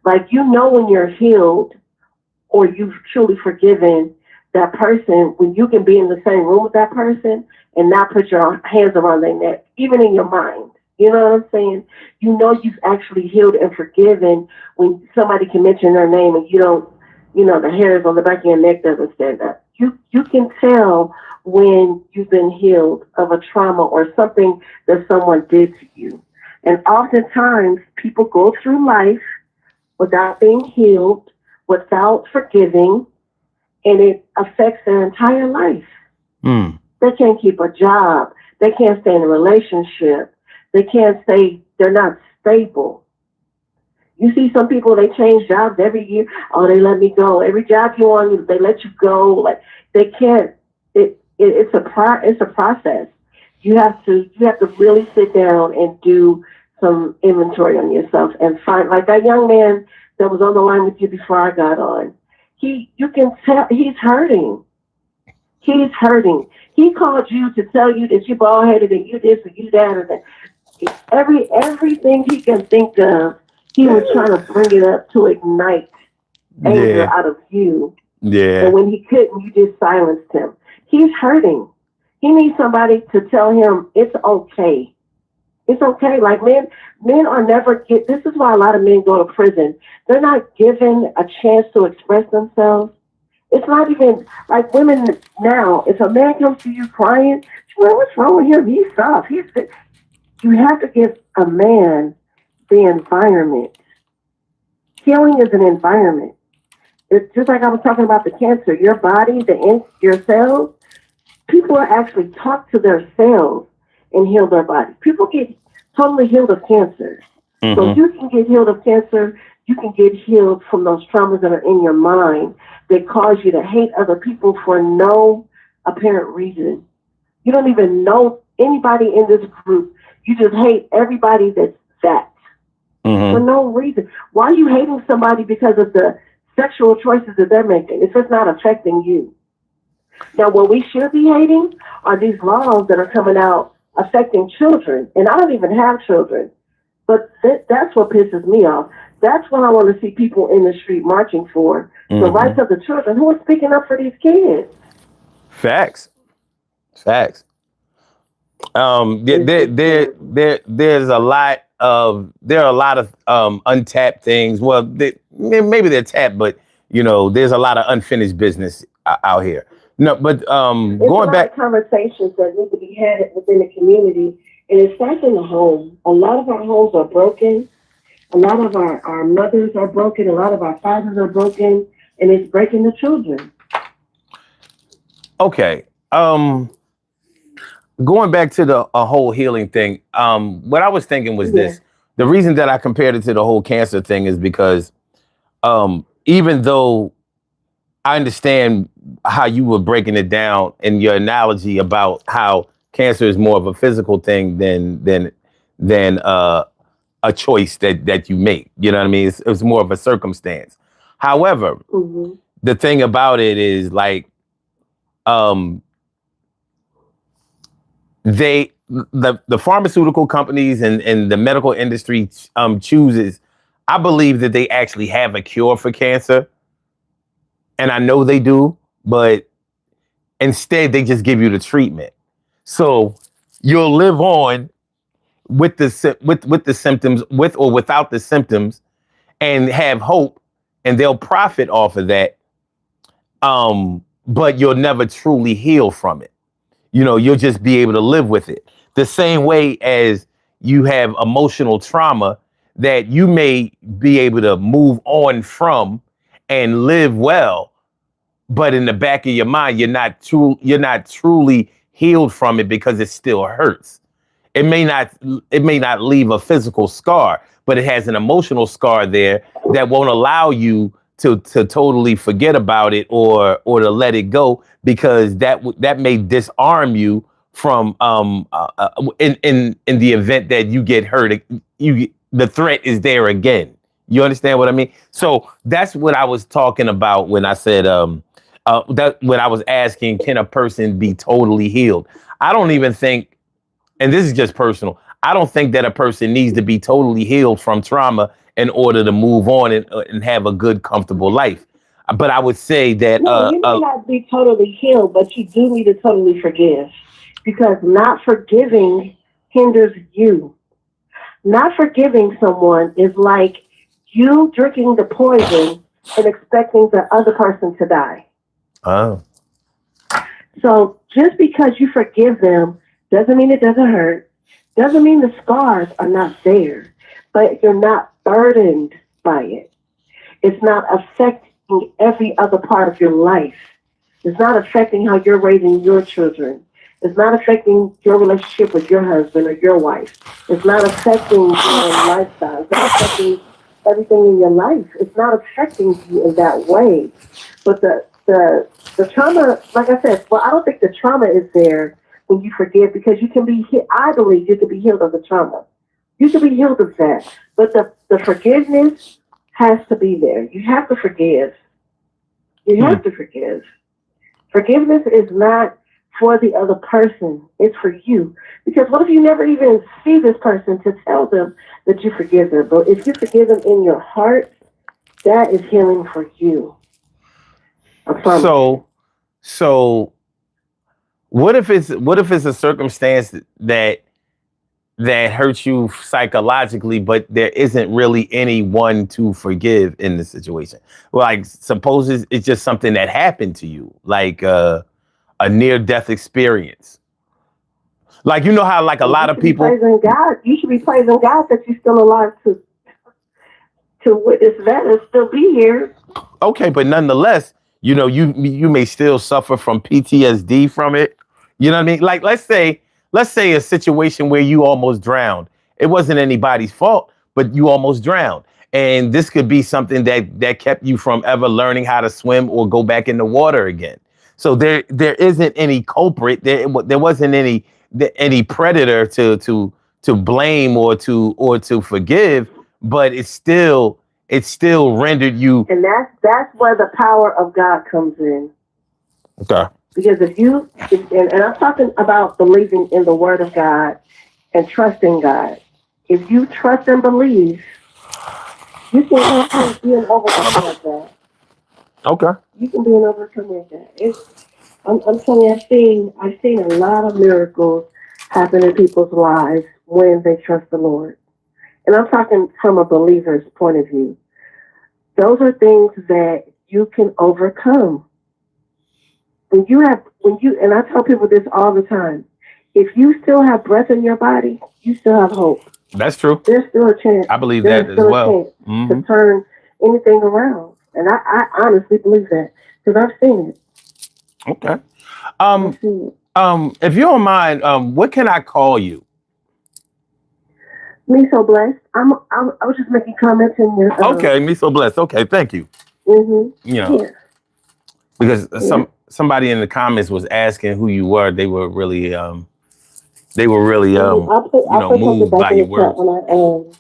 Like, when you're healed or you've truly forgiven that person, when you can be in the same room with that person and not put your hands around their neck, even in your mind. You know what I'm saying? You've actually healed and forgiven when somebody can mention their name and you don't, the hairs on the back of your neck doesn't stand up. You can tell when you've been healed of a trauma or something that someone did to you. And oftentimes people go through life without being healed, without forgiving, and it affects their entire life. They can't keep a job. They can't stay in a relationship. They can't stay, they're not stable. You see some people, they change jobs every year. Oh, they let me go. Every job you want, they let you go. Like, they can't. It's a process. You have to really sit down and do some inventory on yourself and find, like that young man that was on the line with you before I got on. You can tell he's hurting. He's hurting. He called you to tell you that you're bald-headed and you this and you that, and that. Everything he can think of, he was trying to bring it up to ignite anger out of you. Yeah. And when he couldn't, you just silenced him. He's hurting. He needs somebody to tell him it's okay. It's okay. Like, men are never this is why a lot of men go to prison. They're not given a chance to express themselves. It's not even like women now. If a man comes to you crying, what's wrong with him? He's soft. You have to give a man the environment. Healing is an environment. It's just like I was talking about the cancer. Your body, your cells, people are actually taught to their cells and heal their body. People get totally healed of cancer. Mm-hmm. So you can get healed of cancer. You can get healed from those traumas that are in your mind that cause you to hate other people for no apparent reason. You don't even know anybody in this group. You just hate everybody that's that for no reason. Why are you hating somebody because of the sexual choices that they're making? It's just not affecting you. Now, what we should be hating are these laws that are coming out affecting children. And I don't even have children, but that's what pisses me off. That's what I want to see people in the street marching for, the rights of the children who are speaking up for these kids. Facts. There's a lot of untapped things. Well, maybe they're tapped, but there's a lot of unfinished business out here. No, but going back, conversations that need to be had within the community, and it starts in the home. A lot of our homes are broken. A lot of our mothers are broken. A lot of our fathers are broken, and it's breaking the children. Okay. Going back to the whole healing thing, what I was thinking was this. The reason that I compared it to the whole cancer thing is because even though I understand how you were breaking it down in your analogy about how cancer is more of a physical thing than a choice that you make. You know what I mean? It's more of a circumstance. However, the thing about it is like the pharmaceutical companies and the medical industry chooses. I believe that they actually have a cure for cancer. And I know they do, but instead they just give you the treatment. So you'll live on with the symptoms, with or without the symptoms, and have hope, and they'll profit off of that. But you'll never truly heal from it. You'll just be able to live with it. The same way as you have emotional trauma that you may be able to move on from and live well, but in the back of your mind, you're not truly healed from it because it still hurts. It may not leave a physical scar, but it has an emotional scar there that won't allow you to totally forget about it or to let it go, because that may disarm you from in the event that you get hurt. The threat is there again. You understand what I mean? So that's what I was talking about when I said that when I was asking, can a person be totally healed? I don't even think, and this is just personal, I don't think that a person needs to be totally healed from trauma in order to move on and have a good, comfortable life. But I would say that you may not be totally healed, but you do need to totally forgive, because not forgiving hinders you. Not forgiving someone is like you drinking the poison and expecting the other person to die. Oh. So just because you forgive them doesn't mean it doesn't hurt. Doesn't mean the scars are not there, but you're not burdened by it. It's not affecting every other part of your life. It's not affecting how you're raising your children. It's not affecting your relationship with your husband or your wife. It's not affecting your lifestyle. It's not affecting everything in your life. It's not affecting you in that way. But the trauma, like I said, well, I don't think the trauma is there when you forgive, because you can be, I believe you can be healed of the trauma. You can be healed of that. But the forgiveness has to be there. You have to forgive. You have to forgive. Forgiveness is not for the other person. It's for you. Because what if you never even see this person to tell them that you forgive them? But if you forgive them in your heart, that is healing for you. So what if it's a circumstance that hurts you psychologically, but there isn't really anyone to forgive in the situation? Like, suppose it's just something that happened to you, like a near-death experience. Like, how like a lot of people praising God. You should be praising God that you're still alive to witness that and still be here. Okay, but nonetheless, you may still suffer from PTSD from it. You know what I mean? Like, let's say a situation where you almost drowned. It wasn't anybody's fault, but you almost drowned. And this could be something that kept you from ever learning how to swim or go back in the water again. So there isn't any culprit. There wasn't any predator to blame or to forgive, but it's still rendered you. And that's where the power of God comes in. Okay. Because and I'm talking about believing in the Word of God and trusting God. If you trust and believe, you can be an overcomer like that. Okay. You can be an overcomer like that. I'm telling you, I've seen a lot of miracles happen in people's lives when they trust the Lord. And I'm talking from a believer's point of view. Those are things that you can overcome. And I tell people this all the time. If you still have breath in your body, you still have hope. That's true. There's still a chance. I believe that as well. To turn anything around. And I honestly believe that because I've seen it. Okay. If you don't mind, what can I call you? Me so blessed. I was just making comments in your. Okay, me so blessed. Okay, thank you. Mm-hmm. You know, yeah. Because somebody in the comments was asking who you were. They were really moved by your words.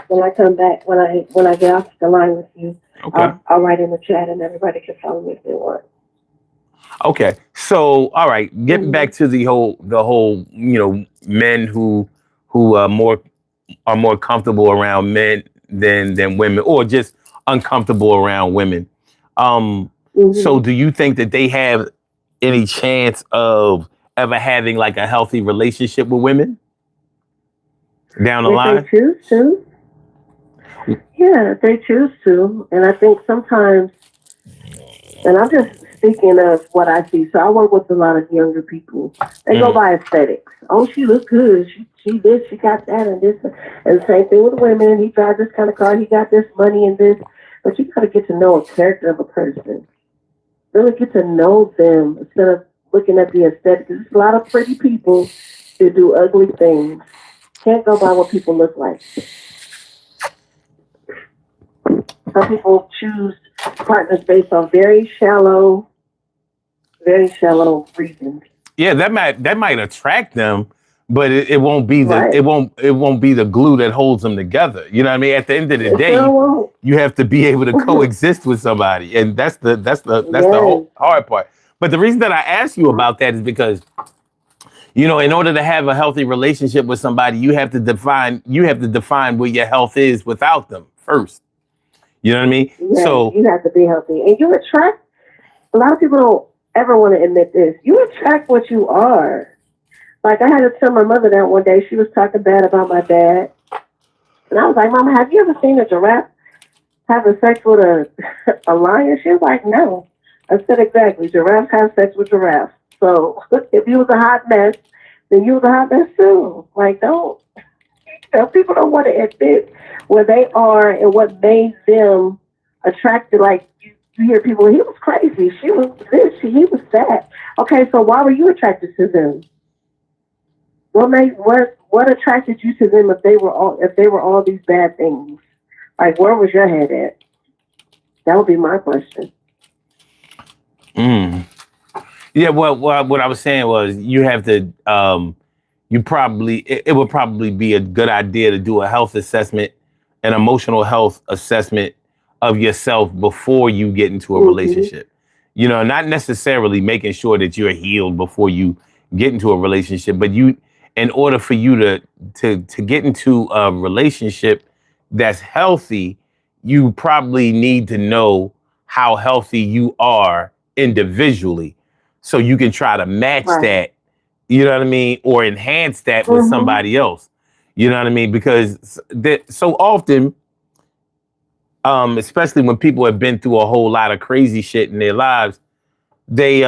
When I come back, when I get off the line with you, okay. I'll write in the chat and everybody can follow me if they want. Okay, so all right, getting back to the whole men who are more comfortable around men than women, or just uncomfortable around women. So do you think that they have any chance of ever having like a healthy relationship with women down the line? They choose to. Yeah, they choose to. And I think sometimes, and I'm just speaking of what I see. So I work with a lot of younger people. They go by aesthetics. Oh, she looks good. She this, she got that, and this. And the same thing with women. He drives this kind of car. He got this money and this. But you got to get to know a character of a person. Really get to know them instead of looking at the aesthetic. There's a lot of pretty people who do ugly things. Can't go by what people look like. Some people choose partners based on very shallow reasons. Yeah, that might attract them, but it won't be Right. it won't be the glue that holds them together. You know what I mean? At the end of the day, you have to be able to coexist with somebody, and that's the whole hard part. But the reason that I ask you about that is because, in order to have a healthy relationship with somebody, you have to define where your health is without them first. You know what I mean? Yes, so you have to be healthy, and you attract. A lot of people don't ever want to admit this. You attract what you are. Like, I had to tell my mother that one day. She was talking bad about my dad. And I was like, Mama, have you ever seen a giraffe having sex with a lion? She was like, no. I said, exactly. Giraffes have sex with giraffes. So if you was a hot mess, then you was a hot mess too. Like, don't. People don't want to admit where they are and what made them attracted. Like, you hear people, he was crazy. She was this. He was that. Okay, so why were you attracted to them? What attracted you to them if they were all these bad things? Like, where was your head at? That would be my question. Yeah, well, what I was saying was you have to it would probably be a good idea to do a health assessment, an emotional health assessment of yourself before you get into a relationship. Not necessarily making sure that you're healed before you get into a relationship, but in order for you to get into a relationship that's healthy, you probably need to know how healthy you are individually, so you can try to match that, you know what I mean, or enhance that with somebody else. You know what I mean? Because so often, especially when people have been through a whole lot of crazy shit in their lives, they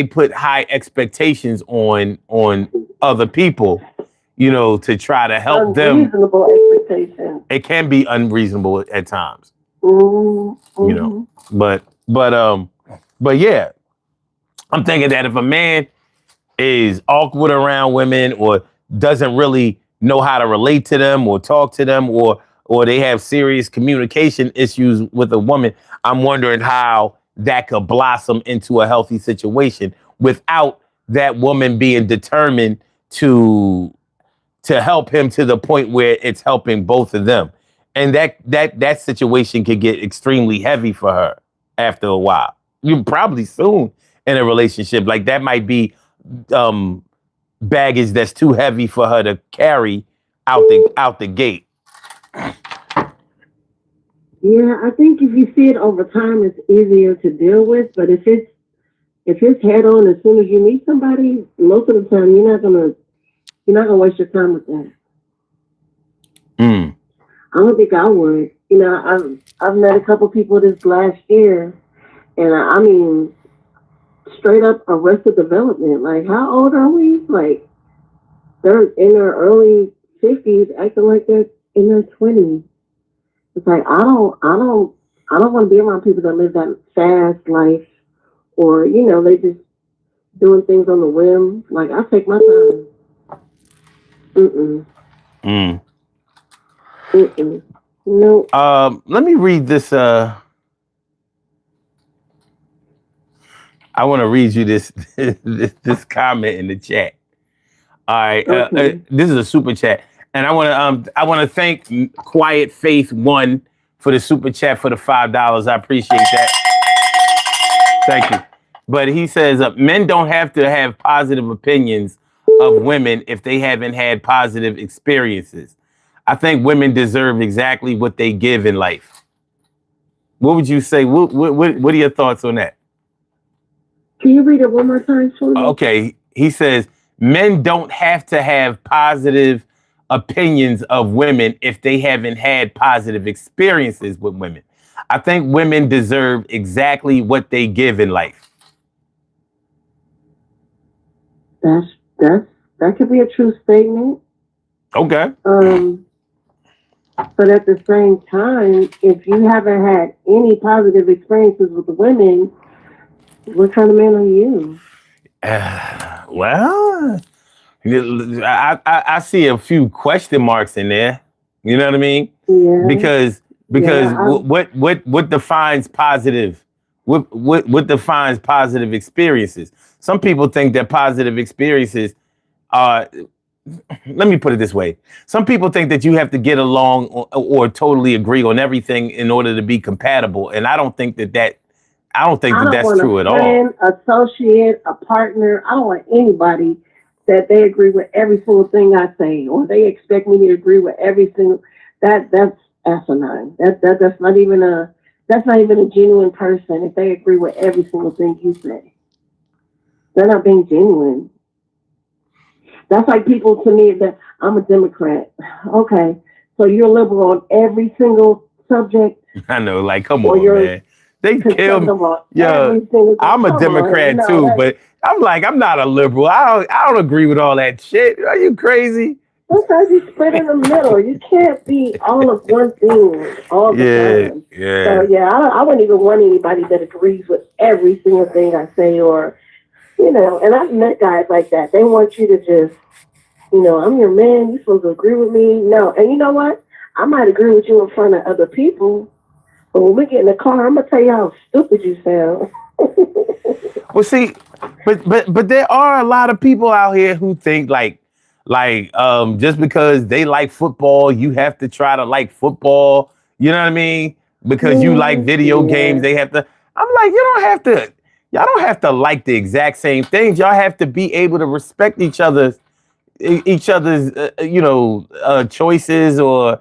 put high expectations on other people, to try to help them. Unreasonable expectations. It can be unreasonable at times, but yeah, I'm thinking that if a man is awkward around women or doesn't really know how to relate to them or talk to them, or they have serious communication issues with a woman, I'm wondering how that could blossom into a healthy situation without that woman being determined to help him to the point where it's helping both of them. And that situation could get extremely heavy for her after a while. You probably soon in a relationship. Like that might be baggage that's too heavy for her to carry out the gate. Yeah, I think if you see it over time, it's easier to deal with. But if it's head on as soon as you meet somebody, most of the time you're not gonna waste your time with that. I don't think I would. You know, I've met a couple people this last year, and I mean, straight up Arrested Development. Like, how old are we? Like, they're in their early 50s, acting like they're in their 20s. It's like I don't want to be around people that live that fast life, or they just doing things on the whim. Like I take my time. No. Let me read this. I want to read you this this comment in the chat. All right, Okay. this is a super chat, and I want to thank Quiet Faith 1 for the super chat for the $5. I appreciate that. Thank you. But he says men don't have to have positive opinions of women if they haven't had positive experiences. I think women deserve exactly what they give in life. What would you say? What are your thoughts on that? Can you read it one more time for me? Okay. He says men don't have to have positive opinions of women if they haven't had positive experiences with women. I think women deserve exactly what they give in life. That could be a true statement. Okay. But at the same time, if you haven't had any positive experiences with the women, what kind of man are you? Well, I see a few question marks in there. You know what I mean? Yeah. Because what defines positive? What defines positive experiences? Some people think that positive experiences are. Let me put it this way. Some people think that you have to get along or totally agree on everything in order to be compatible. And I don't think that that's true at all. I don't want a friend, associate, a partner. I don't want anybody that they agree with every single thing I say, or they expect me to agree with every single. That's asinine. That's not even a genuine person if they agree with every single thing you say. They're not being genuine. That's like people to me that I'm a Democrat. Okay, so you're liberal on every single subject. I know, like, come on, man. They kill me. Yeah, I'm a Democrat too, but I'm like, I'm not a liberal. I don't agree with all that shit. Are you crazy? Sometimes you split in the middle. You can't be all of one thing all the time. Yeah. So yeah, I wouldn't even want anybody that agrees with every single thing I say, or and I've met guys like that. They want you to just, I'm your man. You're supposed to agree with me. No, and you know what? I might agree with you in front of other people, but when we get in the car, I'm gonna tell you how stupid you sound. Well, see, but there are a lot of people out here who think like just because they like football, you have to try to like football. You know what I mean? Because you like video games, they have to. I'm like, y'all don't have to like the exact same things. Y'all have to be able to respect each other's choices or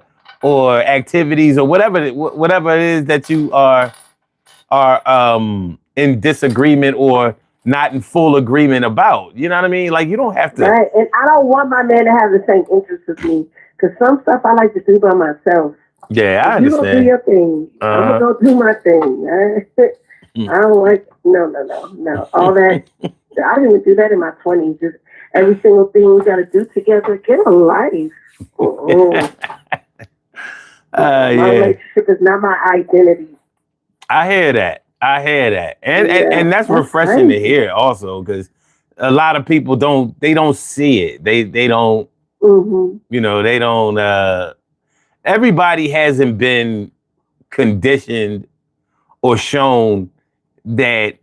activities or whatever it is that you are in disagreement or not in full agreement about. You know what I mean? Like, you don't have to. Right, and I don't want my man to have the same interests as me, because some stuff I like to do by myself. Yeah, I understand. You go do your thing. I'm gonna go do my thing. I don't like no. All that. I didn't even do that in my 20s. Just every single thing we got to do together. Get a life. My relationship is not my identity. I hear that, and that's refreshing to hear also, because a lot of people don't see it. They don't. Mm-hmm. They don't. Everybody hasn't been conditioned or shown that,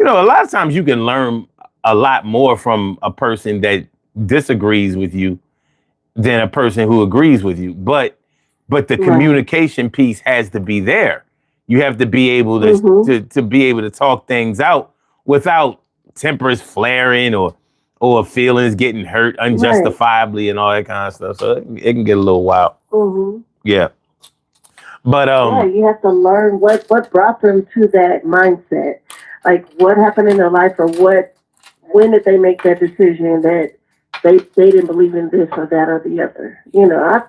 a lot of times you can learn a lot more from a person that disagrees with you than a person who agrees with you. But the communication piece has to be there. You have to be able to be able to talk things out without tempers flaring or feelings getting hurt unjustifiably and all that kind of stuff. So it can get a little wild. Yeah. But you have to learn what brought them to that mindset. Like what happened in their life, or when did they make that decision that they didn't believe in this or that or the other.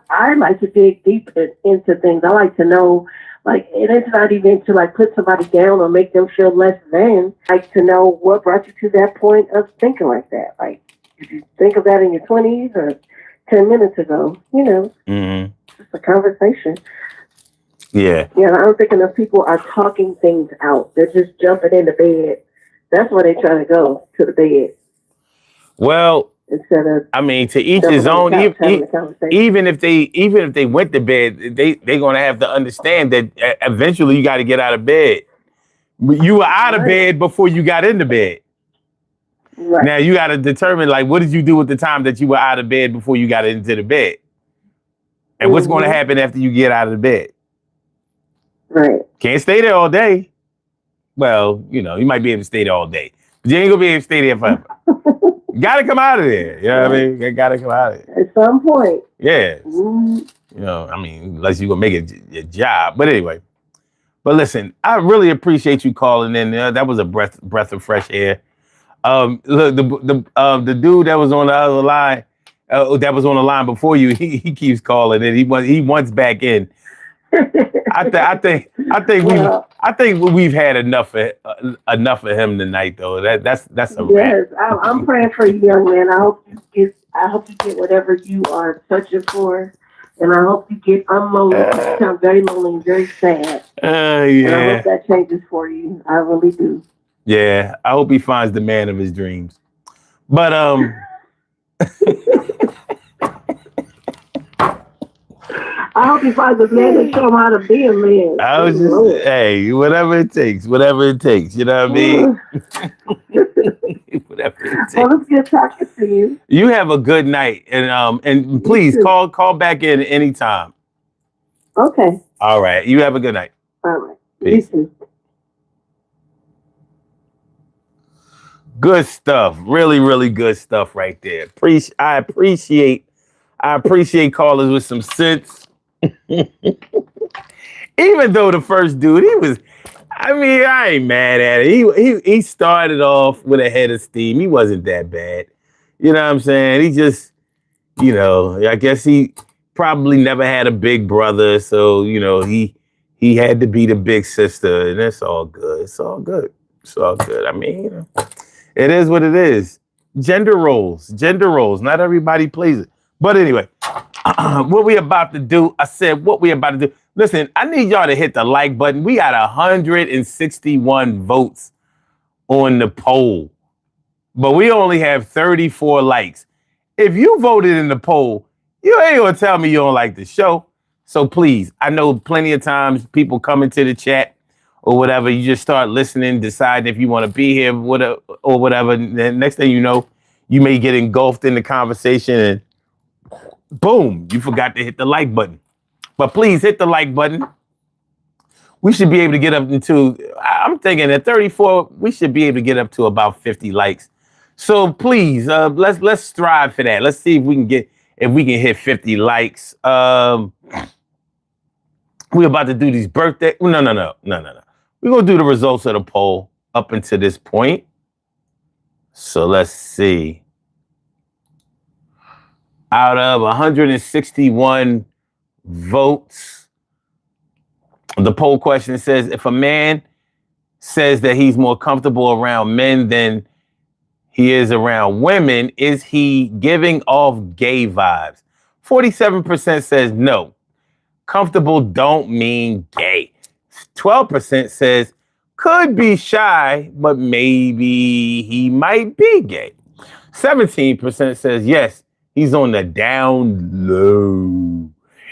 I like to dig deep into things. I like to know, like, it is not even to like put somebody down or make them feel less than. I like to know what brought you to that point of thinking like that. Like, did you think of that in your 20s or 10 minutes ago? Just a conversation. Yeah. Yeah, I don't think enough people are talking things out. They're just jumping into bed. That's where they try to go, to the bed. Well, instead of, to each his own. Even if they went to bed, they're gonna have to understand that eventually you got to get out of bed. You were out of bed before you got into bed. Right. Now you got to determine, like, what did you do with the time that you were out of bed before you got into the bed, and what's going to happen after you get out of the bed. Right. Can't stay there all day. Well, you might be able to stay there all day, but you ain't gonna be able to stay there forever. You gotta come out of there. You know what I mean? You gotta come out of there. At some point. Yeah. Unless you're gonna make it your job. But anyway. But listen, I really appreciate you calling in. That was a breath of fresh air. Look, the dude that was on the other line, that was on the line before you, he keeps calling and he wants back in. I think we've had enough of him tonight, though. That's a wrap. Yes, I'm praying for you, young man. I hope you get whatever you are searching for, and I hope you get unlonely. You sound very lonely and very sad. Yeah. And I hope that changes for you. I really do. Yeah, I hope he finds the man of his dreams. But I hope he finds a man that show him how to be a man. I was just, hey, whatever it takes. You know what I mean? Whatever it takes. Well, it's good talking to you. You have a good night, and please call back in anytime. Okay. All right. You have a good night. All right. Peace. You too. Good stuff. Really, really good stuff right there. I appreciate callers with some sense. Even though the first dude, I ain't mad at it. He started off with a head of steam. He wasn't that bad. You know what I'm saying? He just, I guess he probably never had a big brother. So, he had to be the big sister, and that's all good. It's all good. I mean, it is what it is. Gender roles. Not everybody plays it. But anyway, what we about to do, I said what we about to do. Listen, I need y'all to hit the like button. We got 161 votes on the poll, but we only have 34 likes. If you voted in the poll, you ain't gonna tell me you don't like the show. So please, I know plenty of times people come into the chat or whatever, you just start listening, deciding if you want to be here or whatever. Then next thing you know, you may get engulfed in the conversation and boom, you forgot to hit the like button. But please hit the like button. We should be able to get up I'm thinking at 34, we should be able to get up to about 50 likes. So please, let's strive for that. Let's see if we can hit 50 likes. We're about to do these birthday. No. We're going to do the results of the poll up until this point. So let's see. Out of 161 votes, the poll question says, if a man says that he's more comfortable around men than he is around women, is he giving off gay vibes? 47% says no. Comfortable don't mean gay. 12% says could be shy, but maybe he might be gay. 17% says yes, he's on the down low.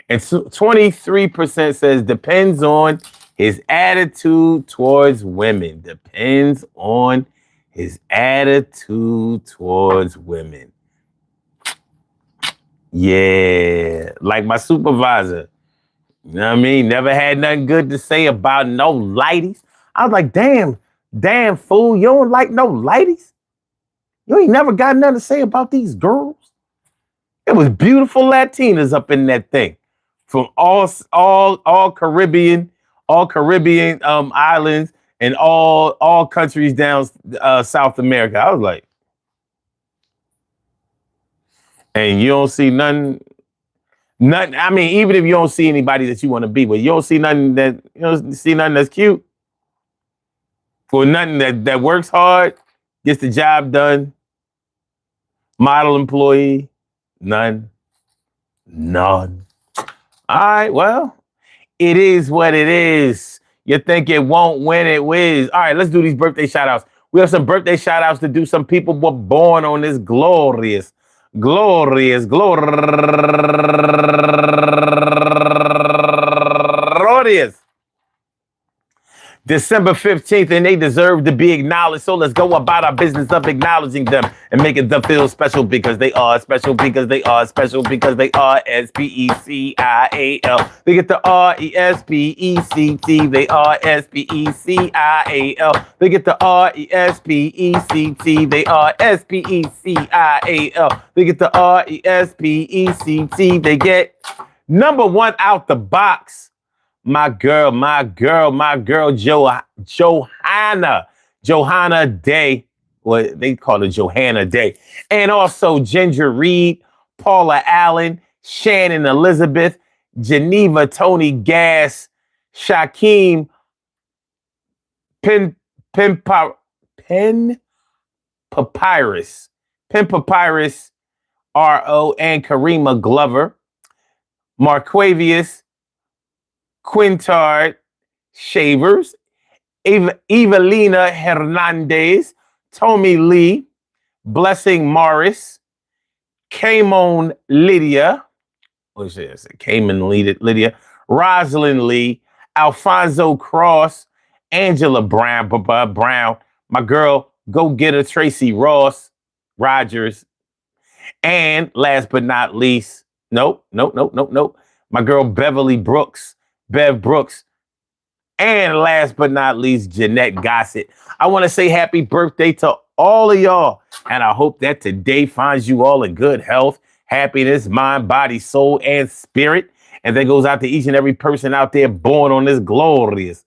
And 23% says depends on His attitude towards women depends on his attitude towards women. Yeah, like my supervisor. You know what I mean? Never had nothing good to say about no ladies. I was like, damn fool, you don't like no ladies? You ain't never got nothing to say about these girls? It was beautiful Latinas up in that thing. From all Caribbean islands and all countries down South America. I was like, and you don't see nothing. I mean, even if you don't see anybody that you want to be with, you don't see nothing that's cute. For nothing that works hard, gets the job done. Model employee, none. All right, well, it is what it is. You think it won't when it whiz. All right, let's do these birthday shout outs. We have some birthday shout outs to do. Some people were born on this glorious December 15th, and they deserve to be acknowledged. So let's go about our business of acknowledging them and making them feel special because they are special, because they are special, because they are SPECIAL. They get the RESPECT. They are SPECIAL. They get the RESPECT. They are SPECIAL. They get the RESPECT. They get number one out the box. My girl, Johanna Day. Well, they call it Johanna Day. And also Ginger Reed, Paula Allen, Shannon Elizabeth, Geneva Tony Gass, Shaquem Pen Papyrus, R.O. and Karima Glover, Marquavius Quintard Shavers, Evelina Hernandez, Tommy Lee, Blessing Morris, Kamon Lydia, Lydia, Rosalind Lee, Alfonso Cross, Angela Brown, my girl, go getter Tracy Rogers, and last but not least, nope. My girl Beverly Brooks, Bev Brooks, and last but not least, Jeanette Gossett. I want to say happy birthday to all of y'all, and I hope that today finds you all in good health, happiness, mind, body, soul, and spirit. And that goes out to each and every person out there born on this glorious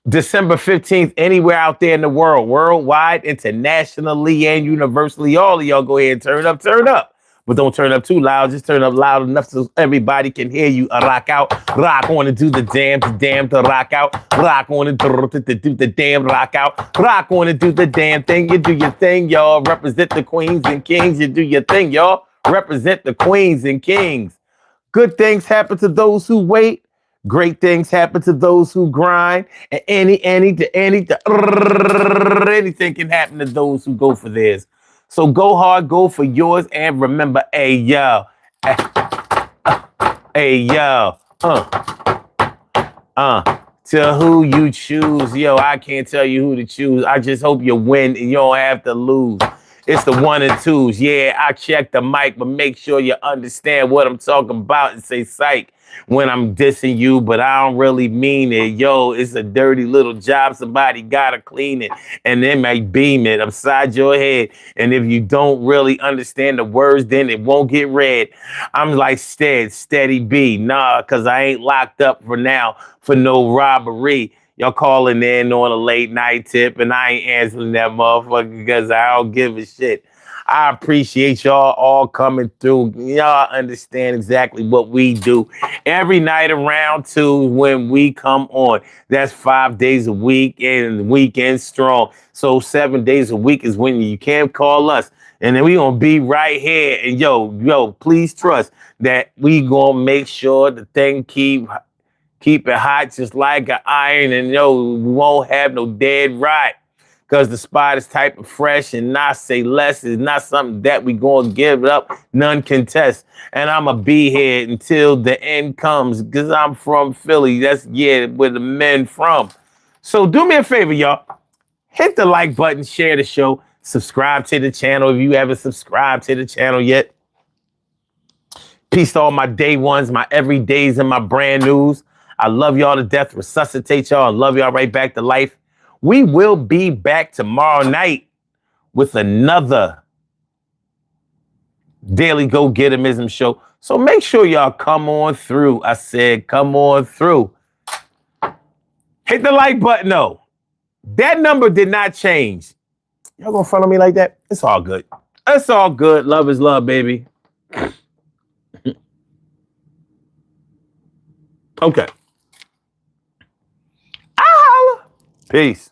December 15th, anywhere out there in the world, worldwide, internationally, and universally. All of y'all go ahead and turn up. But don't turn up too loud. Just turn up loud enough so everybody can hear you. Rock out. Rock on and do the damn to rock out. Rock on and do the damn rock out. Rock on and do the damn thing. You do your thing, y'all. Represent the queens and kings. You do your thing, y'all. Represent the queens and kings. Good things happen to those who wait. Great things happen to those who grind. And anything can happen to those who go for theirs. So go hard, go for yours, and remember, hey yo, to who you choose. Yo, I can't tell you who to choose. I just hope you win and you don't have to lose. It's the one and twos. Yeah, I check the mic, but make sure you understand what I'm talking about and say psych when I'm dissing you, but I don't really mean it. Yo, it's a dirty little job. Somebody gotta clean it, and they might beam it upside your head. And if you don't really understand the words, then it won't get read. I'm like steady B. Nah, cause I ain't locked up for now for no robbery. Y'all calling in on a late night tip, and I ain't answering that motherfucker because I don't give a shit. I appreciate y'all all coming through. Y'all understand exactly what we do every night around 2 when we come on. That's 5 days a week and weekend strong. So 7 days a week is when you can't call us. And then we gonna be right here. And yo, please trust that we gonna make sure the thing keep it hot just like an iron. And we won't have no dead right. because the spot is type of fresh and not say less. It's not something that we going to give up. None contest. And I'm going to be here until the end comes because I'm from Philly. That's, yeah, where the men from. So do me a favor, y'all. Hit the like button, share the show, subscribe to the channel if you haven't subscribed to the channel yet. Peace to all my day ones, my everydays, and my brand news. I love y'all to death, resuscitate y'all, and love y'all right back to life. We will be back tomorrow night with another Daily Go Getimism show. So make sure y'all come on through. I said come on through. Hit the like button, though. That number did not change. Y'all gonna front on me like that? It's all good. It's all good. Love is love, baby. Okay. Peace.